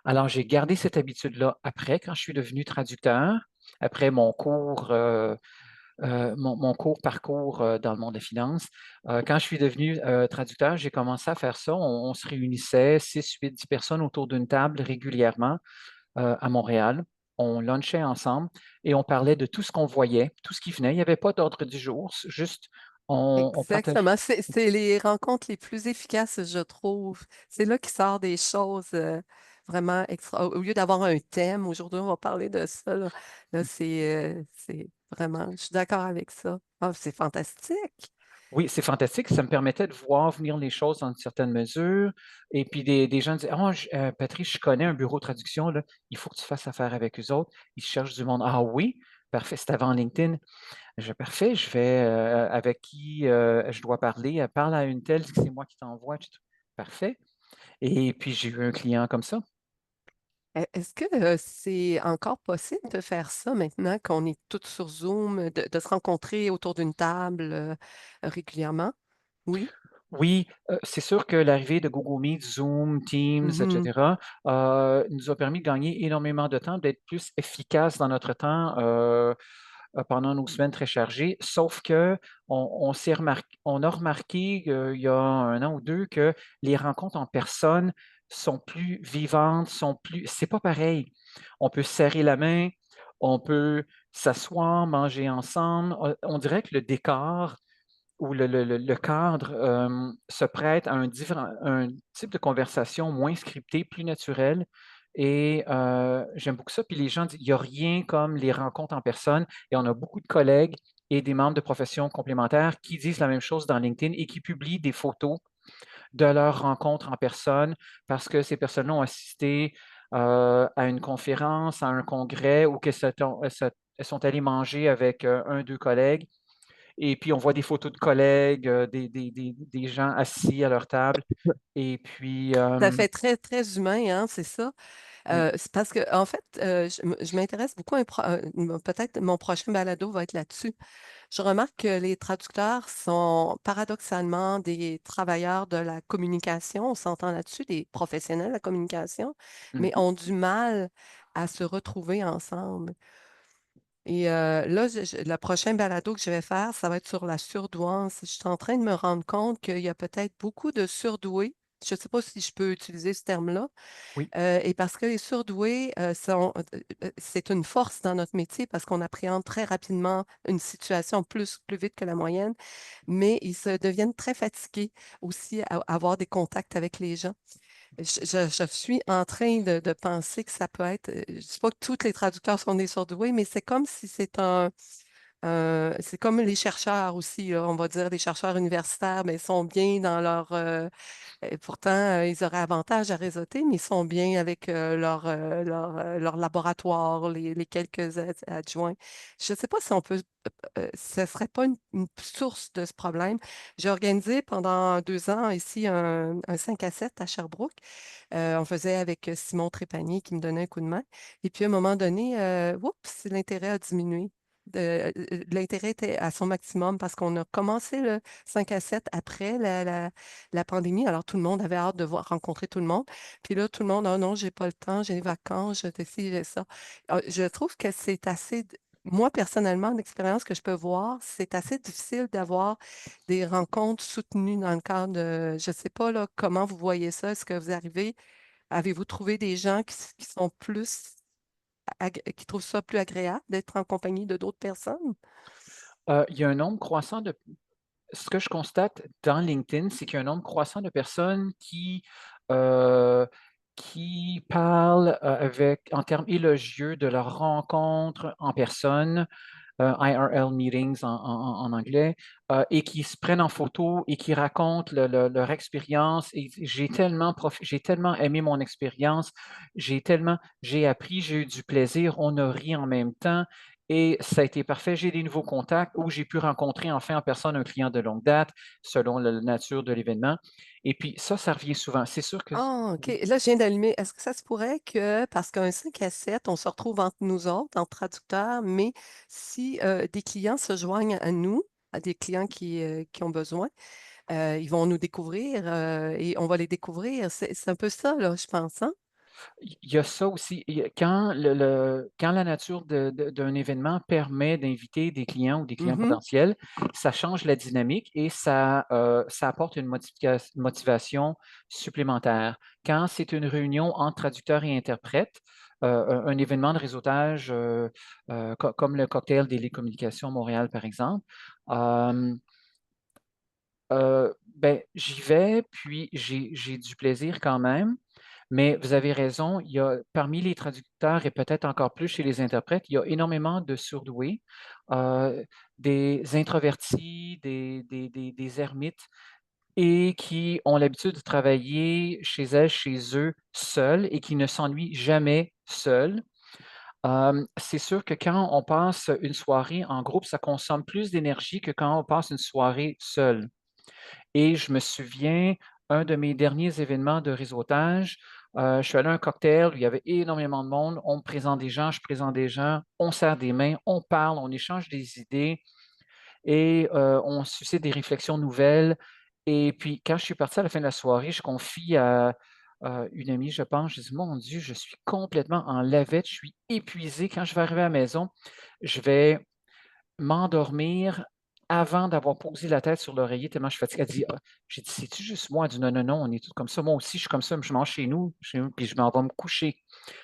Alors, j'ai gardé cette habitude-là après, quand je suis devenu traducteur, après mon cours, mon court parcours dans le monde des finances. Quand je suis devenu traducteur, j'ai commencé à faire ça. On se réunissait 6, 8, 10 personnes autour d'une table régulièrement à Montréal. On lunchait ensemble et on parlait de tout ce qu'on voyait, tout ce qui venait. Il n'y avait pas d'ordre du jour, juste on partageait. Exactement. C'est les rencontres les plus efficaces, je trouve. C'est là qu'il sort des choses vraiment extra. Au lieu d'avoir un thème, aujourd'hui, on va parler de ça. Là, c'est vraiment, je suis d'accord avec ça. Ah, c'est fantastique. Oui, c'est fantastique. Ça me permettait de voir venir les choses dans une certaine mesure. Et puis des gens disaient, oh, Patrice, je connais un bureau de traduction, là. Il faut que tu fasses affaire avec eux autres. Ils cherchent du monde. Ah oui, parfait, c'est avant LinkedIn. Parfait, je vais avec qui je dois parler. Parle à une telle, c'est moi qui t'envoie. Parfait. Et puis j'ai eu un client comme ça. Est-ce que c'est encore possible de faire ça maintenant qu'on est tous sur Zoom, de se rencontrer autour d'une table régulièrement? Oui. Oui, c'est sûr que l'arrivée de Google Meet, Zoom, Teams, Mhm. etc., nous a permis de gagner énormément de temps, d'être plus efficace dans notre temps pendant nos semaines très chargées. Sauf que on a remarqué il y a un an ou deux que les rencontres en personne sont plus vivantes, c'est pas pareil. On peut se serrer la main, on peut s'asseoir, manger ensemble. On dirait que le décor ou le cadre se prête à un type de conversation moins scripté, plus naturel. Et j'aime beaucoup ça. Puis les gens disent, il n'y a rien comme les rencontres en personne. Et on a beaucoup de collègues et des membres de professions complémentaires qui disent la même chose dans LinkedIn et qui publient des photos de leurs rencontres en personne parce que ces personnes-là ont assisté à une conférence, à un congrès ou elles sont allées manger avec un, deux collègues. Et puis, on voit des photos de collègues, des gens assis à leur table. Et puis, Ça fait très, très humain, hein, c'est ça? oui, C'est parce que, en fait, je m'intéresse beaucoup peut-être mon prochain balado va être là-dessus. Je remarque que les traducteurs sont paradoxalement des travailleurs de la communication, on s'entend là-dessus, des professionnels de la communication, mais mhm, ont du mal à se retrouver ensemble. Et là, le prochain balado que je vais faire, ça va être sur la surdouance. Je suis en train de me rendre compte qu'il y a peut-être beaucoup de surdoués. Je ne sais pas si je peux utiliser ce terme-là. oui, Et parce que les surdoués c'est une force dans notre métier parce qu'on appréhende très rapidement une situation plus vite que la moyenne, mais ils se deviennent très fatigués aussi à avoir des contacts avec les gens. Je suis en train de penser que ça peut être, je ne dis pas que tous les traducteurs sont des surdoués, mais c'est comme si c'est comme les chercheurs aussi, là, on va dire, les chercheurs universitaires, mais ils sont bien dans leur, et pourtant, ils auraient avantage à réseauter, mais ils sont bien avec leur laboratoire, les quelques adjoints. Je ne sais pas si on peut, ce ne serait pas une source de ce problème. J'ai organisé pendant 2 ans ici un 5 à 7 à Sherbrooke. On faisait avec Simon Trépanier qui me donnait un coup de main. Et puis, à un moment donné, oups, l'intérêt a diminué. L'intérêt était à son maximum parce qu'on a commencé le 5 à 7 après la pandémie. Alors, tout le monde avait hâte de rencontrer tout le monde. Puis là, tout le monde, ah non, j'ai pas le temps, j'ai des vacances, j'ai ci, j'ai ça. Je trouve que c'est assez. Moi, personnellement, l'expérience que je peux voir, c'est assez difficile d'avoir des rencontres soutenues dans le cadre de. Je ne sais pas là, comment vous voyez ça. Est-ce que vous arrivez, avez-vous trouvé des gens qui sont plus, qui trouvent ça plus agréable d'être en compagnie de d'autres personnes? il y a un nombre croissant de ce que je constate dans LinkedIn, c'est qu'il y a un nombre croissant de personnes euh, qui parlent en termes élogieux de leurs rencontres en personne, IRL meetings en anglais, et qui se prennent en photo et qui racontent leur expérience. Et j'ai tellement aimé mon expérience, j'ai appris, j'ai eu du plaisir, on a ri en même temps. Et ça a été parfait. J'ai des nouveaux contacts où j'ai pu rencontrer enfin en personne un client de longue date, selon la nature de l'événement. Et puis ça revient souvent. C'est sûr que Ah, OK. oui, Là, je viens d'allumer. Est-ce que ça se pourrait que, parce qu'un 5 à 7, on se retrouve entre nous autres, entre traducteurs, mais si des clients se joignent à nous, à des clients qui ont besoin, ils vont nous découvrir et on va les découvrir. C'est un peu ça, là, je pense, hein? il y a ça aussi. Quand, quand la nature d'un événement permet d'inviter des clients ou des clients Mhm. potentiels, ça change la dynamique et ça apporte une motivation supplémentaire. Quand c'est une réunion entre traducteurs et interprètes, un événement de réseautage comme le cocktail des communications Montréal, par exemple, euh, ben, j'y vais, puis j'ai du plaisir quand même. Mais vous avez raison, il y a parmi les traducteurs et peut-être encore plus chez les interprètes, il y a énormément de surdoués, euh, des introvertis, des ermites et qui ont l'habitude de travailler chez elles, chez eux, seuls et qui ne s'ennuient jamais seuls. C'est sûr que quand on passe une soirée en groupe, ça consomme plus d'énergie que quand on passe une soirée seul. Et je me souviens, un de mes derniers événements de réseautage, je suis allé à un cocktail où il y avait énormément de monde. On me présente des gens, je présente des gens, on serre des mains, on parle, on échange des idées et on suscite des réflexions nouvelles. Et puis, quand je suis parti à la fin de la soirée, je confie à une amie, je pense, je dis, mon Dieu, je suis complètement en lavette, je suis épuisé. Quand je vais arriver à la maison, je vais m'endormir avant d'avoir posé la tête sur l'oreiller, tellement je suis fatiguée, elle dit: «Ah», j'ai dit: «C'est-tu juste moi?» Elle dit: «Non, non, non, on est tous comme ça. Moi aussi, je suis comme ça, je mange chez nous, puis je m'en vais me coucher.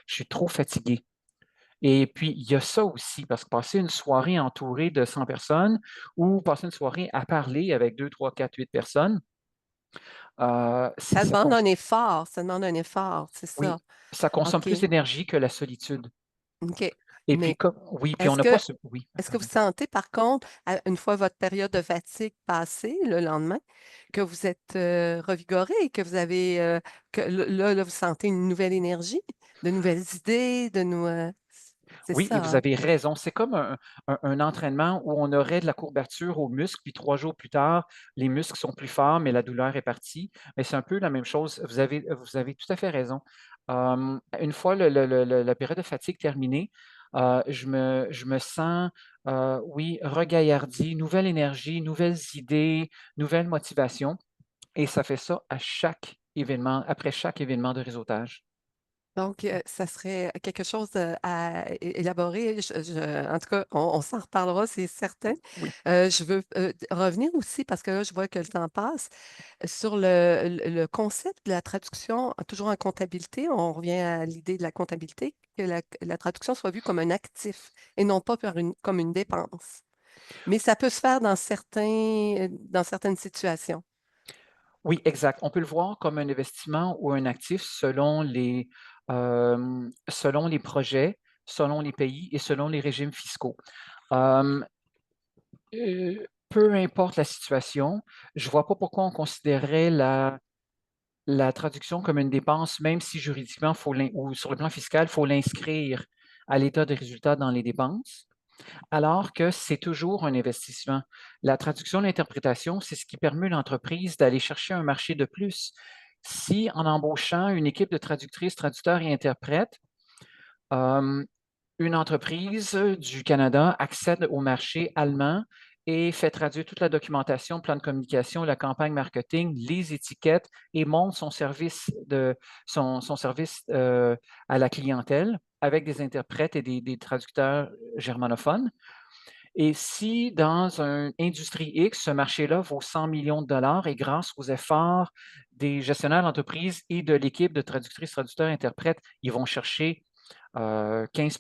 Je suis trop fatiguée». Et puis, il y a ça aussi, parce que passer une soirée entourée de 100 personnes ou passer une soirée à parler avec 2, 3, 4, 8 personnes, c'est Ça ça demande cons un effort, ça demande un effort, c'est oui, ça. ça consomme OK, plus d'énergie que la solitude. OK. Et puis Mais comme oui, puis on est-ce n'a pas que ce oui, est-ce que vous pardon. sentez par contre, une fois votre période de fatigue passée, le lendemain, que vous êtes, revigoré et que vous avez, que là, vous sentez une nouvelle énergie, de nouvelles idées, c'est Oui, et ça, vous hein? avez raison. C'est comme un entraînement où on aurait de la courbature aux muscles, puis 3 jours plus tard, les muscles sont plus forts, mais la douleur est partie. Mais c'est un peu la même chose. Vous avez tout à fait raison. Une fois la période de fatigue terminée, je me sens, oui, regaillardi, nouvelle énergie, nouvelles idées, nouvelle motivation, et ça fait ça à chaque événement, après chaque événement de réseautage. Donc, ça serait quelque chose, à élaborer. En tout cas, on s'en reparlera, c'est certain. Oui. Je veux, revenir aussi, parce que là, je vois que le temps passe, sur le concept de la traduction, toujours en comptabilité. On revient à l'idée de la comptabilité, que la traduction soit vue comme un actif et non pas comme une dépense. Mais ça peut se faire dans certaines situations. Oui, exact. On peut le voir comme un investissement ou un actif selon les projets, selon les pays et selon les régimes fiscaux. Hem, peu importe la situation, je ne vois pas pourquoi on considérerait la traduction comme une dépense, même si juridiquement, faut ou sur le plan fiscal, il faut l'inscrire à l'état de résultat dans les dépenses. Alors que c'est toujours un investissement. La traduction, l'interprétation, c'est ce qui permet à l'entreprise d'aller chercher un marché de plus. Si en embauchant une équipe de traductrices, traducteurs et interprètes, euh, une entreprise du Canada accède au marché allemand et fait traduire toute la documentation, plan de communication, la campagne marketing, les étiquettes et monte son service à la clientèle avec des interprètes et des traducteurs germanophones. Et si dans une industrie X, ce marché-là vaut 100 millions de dollars et grâce aux efforts des gestionnaires d'entreprise et de l'équipe de traductrices, traducteurs, interprètes, ils vont chercher 15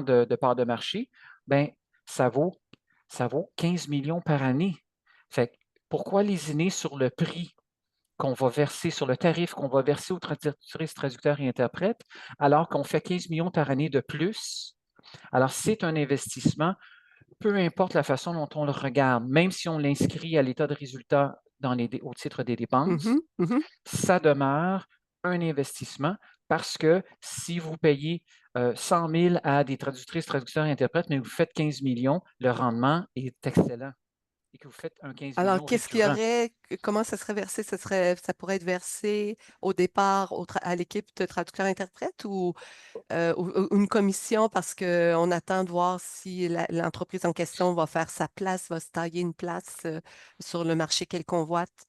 de part de marché, ben, ça vaut, ça vaut 15 millions par année. Fait que pourquoi lésiner sur le prix qu'on va verser, sur le tarif qu'on va verser aux traductrices, traducteurs et interprètes, alors qu'on fait 15 millions par année de plus? Alors, c'est un investissement, peu importe la façon dont on le regarde, même si on l'inscrit à l'état de résultat au titre des dépenses, Mhm, mhm. ça demeure un investissement parce que si vous payez 100 000 à des traductrices, traducteurs et interprètes, mais vous faites 15 millions, le rendement est excellent et que vous faites un 15 Alors, millions qu'est-ce qu'il y récurrent. aurait, comment ça serait versé? Ça pourrait être versé au départ à l'équipe de traducteurs-interprètes ou une commission parce qu'on attend de voir si l'entreprise en question va faire sa place, va se tailler une place sur le marché qu'elle convoite.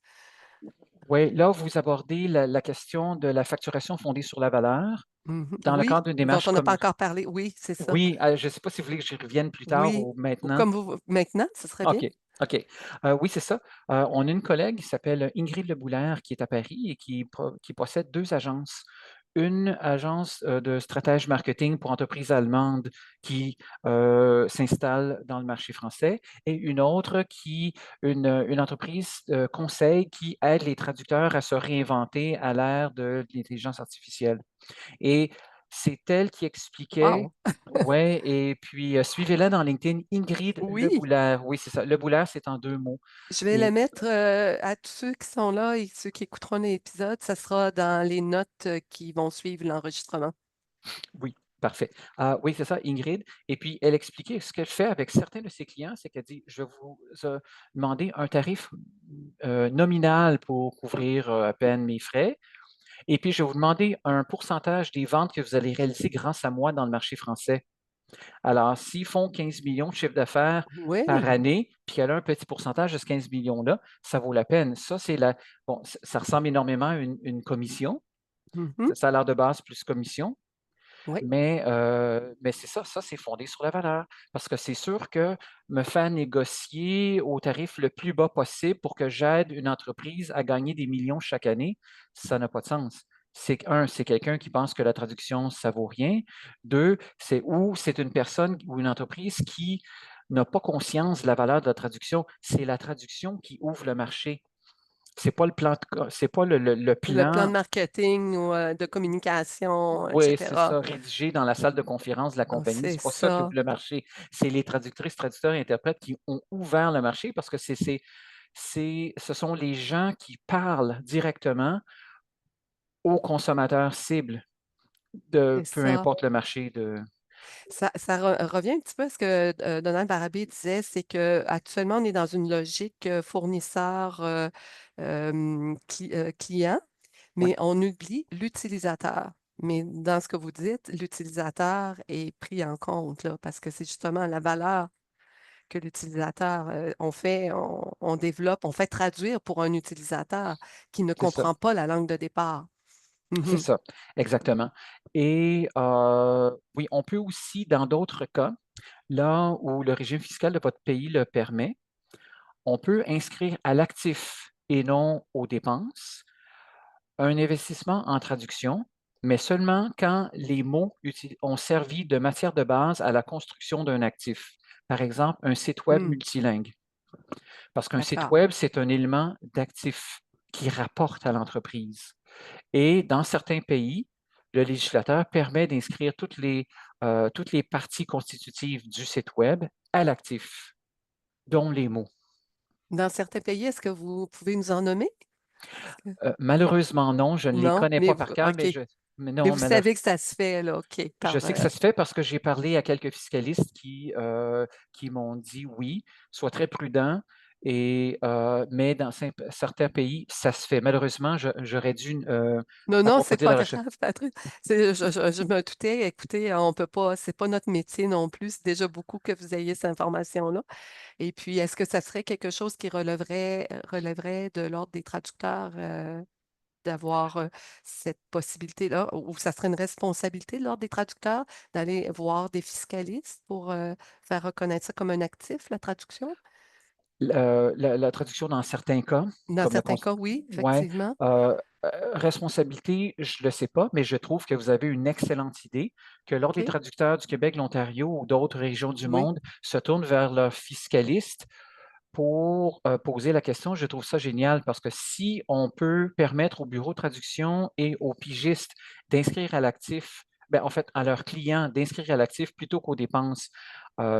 Oui, là, vous abordez la question de la facturation fondée sur la valeur Mhm. dans le Oui, cadre d'une dont démarche on n'a pas comme. encore parlé. Oui, c'est ça. Oui, je ne sais pas si vous voulez que j'y revienne plus tard Oui, ou ou maintenant. comme vous, maintenant, ce serait bien. OK, OK. Oui, c'est ça. On a une collègue qui s'appelle Ingrid Leboulère qui est à Paris et qui possède 2 agences. Une agence, de stratège marketing pour entreprises allemandes qui, s'installe dans le marché français et une entreprise, conseil qui aide les traducteurs à se réinventer à l'ère de l'intelligence artificielle. Et c'est elle qui expliquait. Wow! Ouais, et puis, suivez-la dans LinkedIn, Ingrid Oui, Leboulère. Oui, c'est ça. Leboulère, c'est en 2 mots. je vais la Et mettre à tous ceux qui sont là et ceux qui écouteront l'épisode. Ça sera dans les notes qui vont suivre l'enregistrement. oui, parfait. Oui, c'est ça, Ingrid. Et puis, elle expliquait ce qu'elle fait avec certains de ses clients, c'est qu'elle dit: «Je vais vous, demander un tarif, nominal pour couvrir, à peine mes frais, et puis je vais vous demander un pourcentage des ventes que vous allez réaliser grâce à moi dans le marché français. Alors, s'ils font 15 millions de chiffre d'affaires par Oui. année, puis qu'elle a un petit pourcentage de ce 15 millions-là, ça vaut la peine. Ça, c'est ça ressemble énormément à une commission, Mhm. salaire de base plus commission. Oui, Mais c'est ça c'est fondé sur la valeur. Parce que c'est sûr que me faire négocier au tarif le plus bas possible pour que j'aide une entreprise à gagner des millions chaque année, ça n'a pas de sens. C'est quelqu'un qui pense que la traduction, ça vaut rien. Deux, c'est une personne ou une entreprise qui n'a pas conscience de la valeur de la traduction. C'est la traduction qui ouvre le marché. C'est pas le plan, c'est pas le le plan de plan. marketing ou de communication, Oui, c'est etc. ça, rédigé dans la salle de conférence de la Ah, compagnie. c'est C'est pas ça qui ouvre ça, le marché. C'est les traductrices, traducteurs et interprètes qui ont ouvert le marché parce que ce sont les gens qui parlent directement aux consommateurs cibles de c'est peu ça. importe le marché de. Ça revient un petit peu à ce que Donald Barabé disait, c'est qu'actuellement, on est dans une logique fournisseur client, Oui, mais on oublie l'utilisateur. Mais dans ce que vous dites, l'utilisateur est pris en compte là, parce que c'est justement la valeur que l'utilisateur, on développe, on fait traduire pour un utilisateur qui ne c'est ça. comprend pas la langue de départ. C'est Mhm. ça, exactement. Et oui, on peut aussi, dans d'autres cas, là où le régime fiscal de votre pays le permet, on peut inscrire à l'actif et non aux dépenses un investissement en traduction, mais seulement quand les mots ont servi de matière de base à la construction d'un actif. Par exemple, un site web Hmm, multilingue. Parce qu'un site d'accord. web, c'est un élément d'actif qui rapporte à l'entreprise. Et dans certains pays, le législateur permet d'inscrire toutes les parties constitutives du site web à l'actif, dont les mots. Dans certains pays, est-ce que vous pouvez nous en nommer? Est-ce que- Malheureusement, non, je ne les Non, connais pas par cœur, OK. mais Mais non, vous savez que ça se fait, là, OK, je sais que ça se fait parce que j'ai parlé à quelques fiscalistes qui m'ont dit oui, sois très prudent. Mais dans certains pays, ça se fait. Malheureusement, j'aurais dû Non, non, c'est approfondir pas la grave, recherche. Patrick. Je me doutais, écoutez, on peut pas, c'est pas notre métier non plus. C'est déjà beaucoup que vous ayez cette information-là. Et puis, est-ce que ça serait quelque chose qui relèverait de l'ordre des traducteurs d'avoir cette possibilité-là, ou ça serait une responsabilité de l'ordre des traducteurs d'aller voir des fiscalistes pour faire reconnaître ça comme un actif, la traduction? La traduction dans certains cas, Dans comme certains cas, oui, ouais, effectivement. responsabilité, je ne le sais pas, mais je trouve que vous avez une excellente idée que l'Ordre des OK? traducteurs du Québec, l'Ontario ou d'autres régions du Oui. monde se tournent vers leurs fiscalistes pour poser la question. Je trouve ça génial parce que si on peut permettre aux bureaux de traduction et aux pigistes d'inscrire à l'actif, ben, en fait, à leurs clients d'inscrire à l'actif plutôt qu'aux dépenses,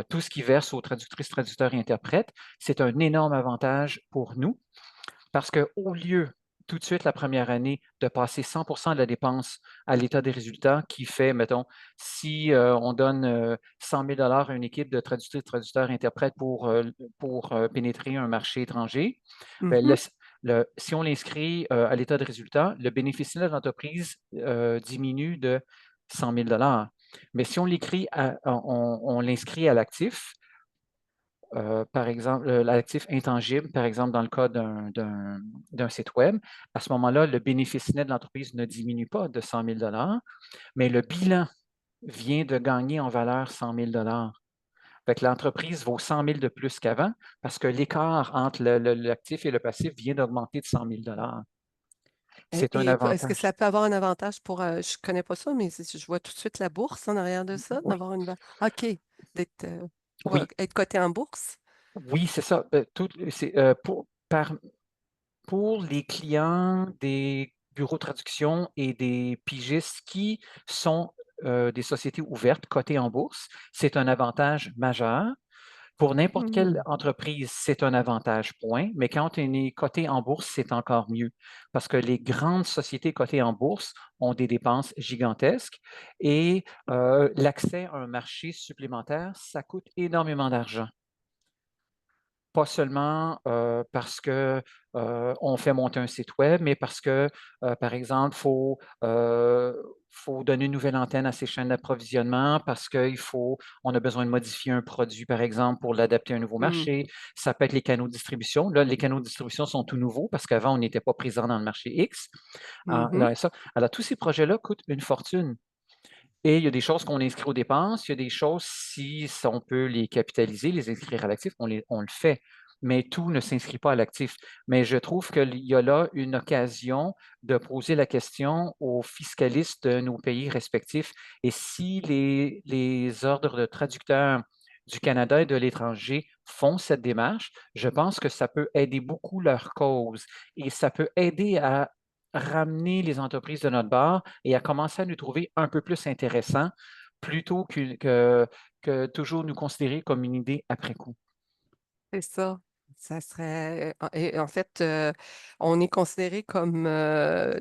tout ce qui verse aux traductrices, traducteurs et interprètes, c'est un énorme avantage pour nous parce qu'au lieu, tout de suite, la première année, de passer 100 de la dépense à l'état des résultats, qui fait, mettons, si on donne 100 000 à une équipe de traducteurs, traducteurs, interprètes pour pénétrer un marché étranger, ben, Mhm. si on l'inscrit à l'état de résultat, le bénéfice net de l'entreprise diminue de 100 000. Mais si on l'écrit, on l'inscrit à l'actif, par exemple, l'actif intangible, par exemple, dans le cas d'un site web, à ce moment-là, le bénéfice net de l'entreprise ne diminue pas de 100 000 mais le bilan vient de gagner en valeur 100 000. Fait que l'entreprise vaut 100 000 de plus qu'avant parce que l'écart entre l'actif et le passif vient d'augmenter de 100 000. C'est un Est-ce que avantage. ça peut avoir un avantage pour, je ne connais pas ça, mais je vois tout de suite la bourse en arrière de ça, Oui, d'avoir OK, d'être, pour oui, être coté en bourse. oui, c'est ça. Pour les clients des bureaux de traduction et des pigistes qui sont des sociétés ouvertes, cotées en bourse, c'est un avantage majeur. Pour n'importe quelle Hmm. entreprise, c'est un avantage, point. Mais quand on est coté en bourse, c'est encore mieux parce que les grandes sociétés cotées en bourse ont des dépenses gigantesques et l'accès à un marché supplémentaire, ça coûte énormément d'argent. Pas seulement parce que on fait monter un site web, mais parce que, par exemple, faut donner une nouvelle antenne à ces chaînes d'approvisionnement, parce on a besoin de modifier un produit, par exemple, pour l'adapter à un nouveau Hmm. marché. Ça peut être les canaux de distribution. Là, les canaux de distribution sont tout nouveaux parce qu'avant, on n'était pas présent dans le marché X. Mhm. Là, alors, tous ces projets-là coûtent une fortune. Et il y a des choses qu'on inscrit aux dépenses, il y a des choses, si on peut les capitaliser, les inscrire à l'actif, on le fait, mais tout ne s'inscrit pas à l'actif. Mais je trouve qu'il y a là une occasion de poser la question aux fiscalistes de nos pays respectifs. Et si les ordres de traducteurs du Canada et de l'étranger font cette démarche, je pense que ça peut aider beaucoup leur cause et ça peut aider à ramener les entreprises de notre bord et à commencer à nous trouver un peu plus intéressants plutôt que toujours nous considérer comme une idée après coup. C'est ça. Ça serait, et en fait, on est considéré comme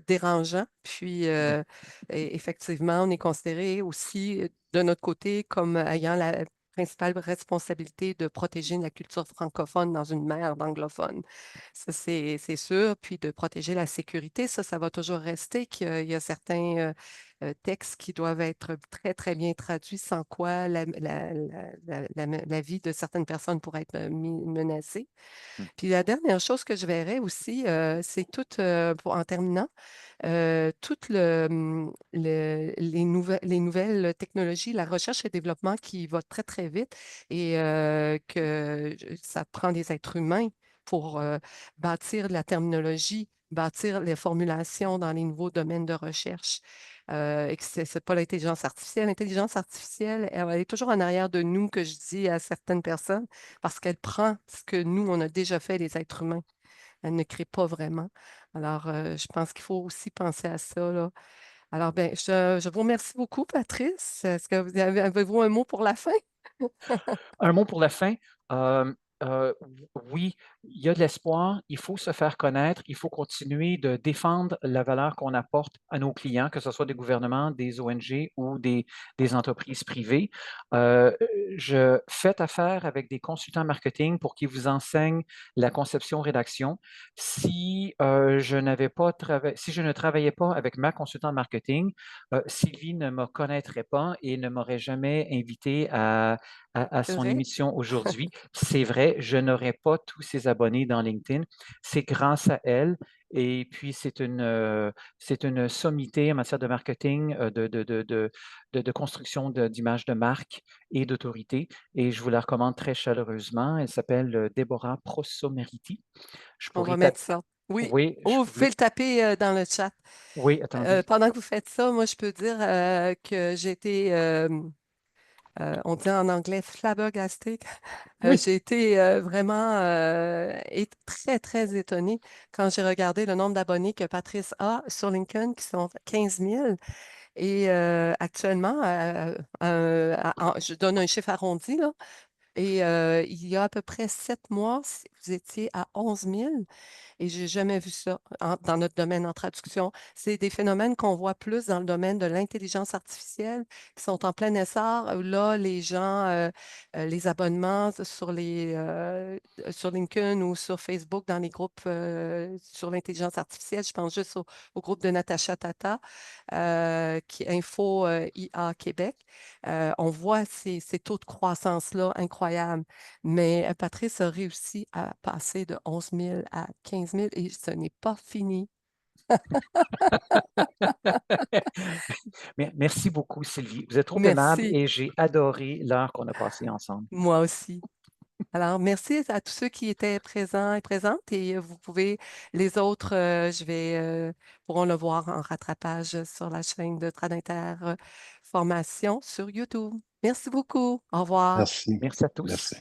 dérangeant, puis Oui. effectivement, on est considéré aussi de notre côté comme ayant la principale responsabilité de protéger la culture francophone dans une mer d'anglophones. Ça, c'est sûr. Puis de protéger la sécurité, ça va toujours rester qu'il y a certains textes qui doivent être très, très bien traduits, sans quoi la vie de certaines personnes pourrait être menacée. Mm. Puis la dernière chose que je verrais aussi, c'est tout, en terminant, les nouvelles technologies, la recherche et développement qui va très, très vite et ça prend des êtres humains pour bâtir la terminologie, bâtir les formulations dans les nouveaux domaines de recherche. Et que c'est pas l'intelligence artificielle. L'intelligence artificielle, elle est toujours en arrière de nous, que je dis à certaines personnes, parce qu'elle prend ce que nous, on a déjà fait, les êtres humains. Elle ne crée pas vraiment. Alors, je pense qu'il faut aussi penser à ça, là. Alors, ben, je vous remercie beaucoup, Patrice. Est-ce que avez-vous un mot pour la fin? Un mot pour la fin. Euh, euh, oui, il y a de l'espoir, il faut se faire connaître, il faut continuer de défendre la valeur qu'on apporte à nos clients, que ce soit des gouvernements, des ONG ou des entreprises privées. Euh, Faites affaire avec des consultants marketing pour qu'ils vous enseignent la conception-rédaction. Si je ne travaillais pas avec ma consultante marketing, Sylvie ne me connaîtrait pas et ne m'aurait jamais invité à C'est son vrai? émission aujourd'hui. C'est vrai, je n'aurais pas tous ses abonnés dans LinkedIn. C'est grâce à elle. Et puis, c'est une sommité en matière de marketing, de construction d'images de marque et d'autorité. Et je vous la recommande très chaleureusement. Elle s'appelle Deborah Prossomeriti. Je On pourrais va taper. mettre ça. Oui. Oui, Oh, vous pouvez le taper dans le chat. oui, attendez. Pendant que vous faites ça, moi, je peux dire que j'ai été, on dit en anglais, flabbergastée. Oui. J'ai été vraiment très, très étonnée quand j'ai regardé le nombre d'abonnés que Patrice a sur LinkedIn, qui sont 15 000. Et actuellement, je donne un chiffre arrondi, là, et il y a à peu près 7 mois, vous étiez à 11 000. Et j'ai jamais vu ça dans notre domaine en traduction. C'est des phénomènes qu'on voit plus dans le domaine de l'intelligence artificielle, qui sont en plein essor. Là, les gens, les abonnements sur LinkedIn ou sur Facebook, dans les groupes sur l'intelligence artificielle, je pense juste au groupe de Natacha Tata, qui Info IA Québec. On voit ces taux de croissance-là incroyables. Mais Patrice a réussi à passer de 11 000 à 15 000 et ce n'est pas fini. Merci beaucoup, Sylvie. Vous êtes trop aimable Merci, et j'ai adoré l'heure qu'on a passée ensemble. moi aussi. Alors, merci à tous ceux qui étaient présents et présentes et vous pouvez, les autres, pourront le voir en rattrapage sur la chaîne de Tradinter Formation sur YouTube. Merci beaucoup. Au revoir. Merci. Merci à tous. Merci.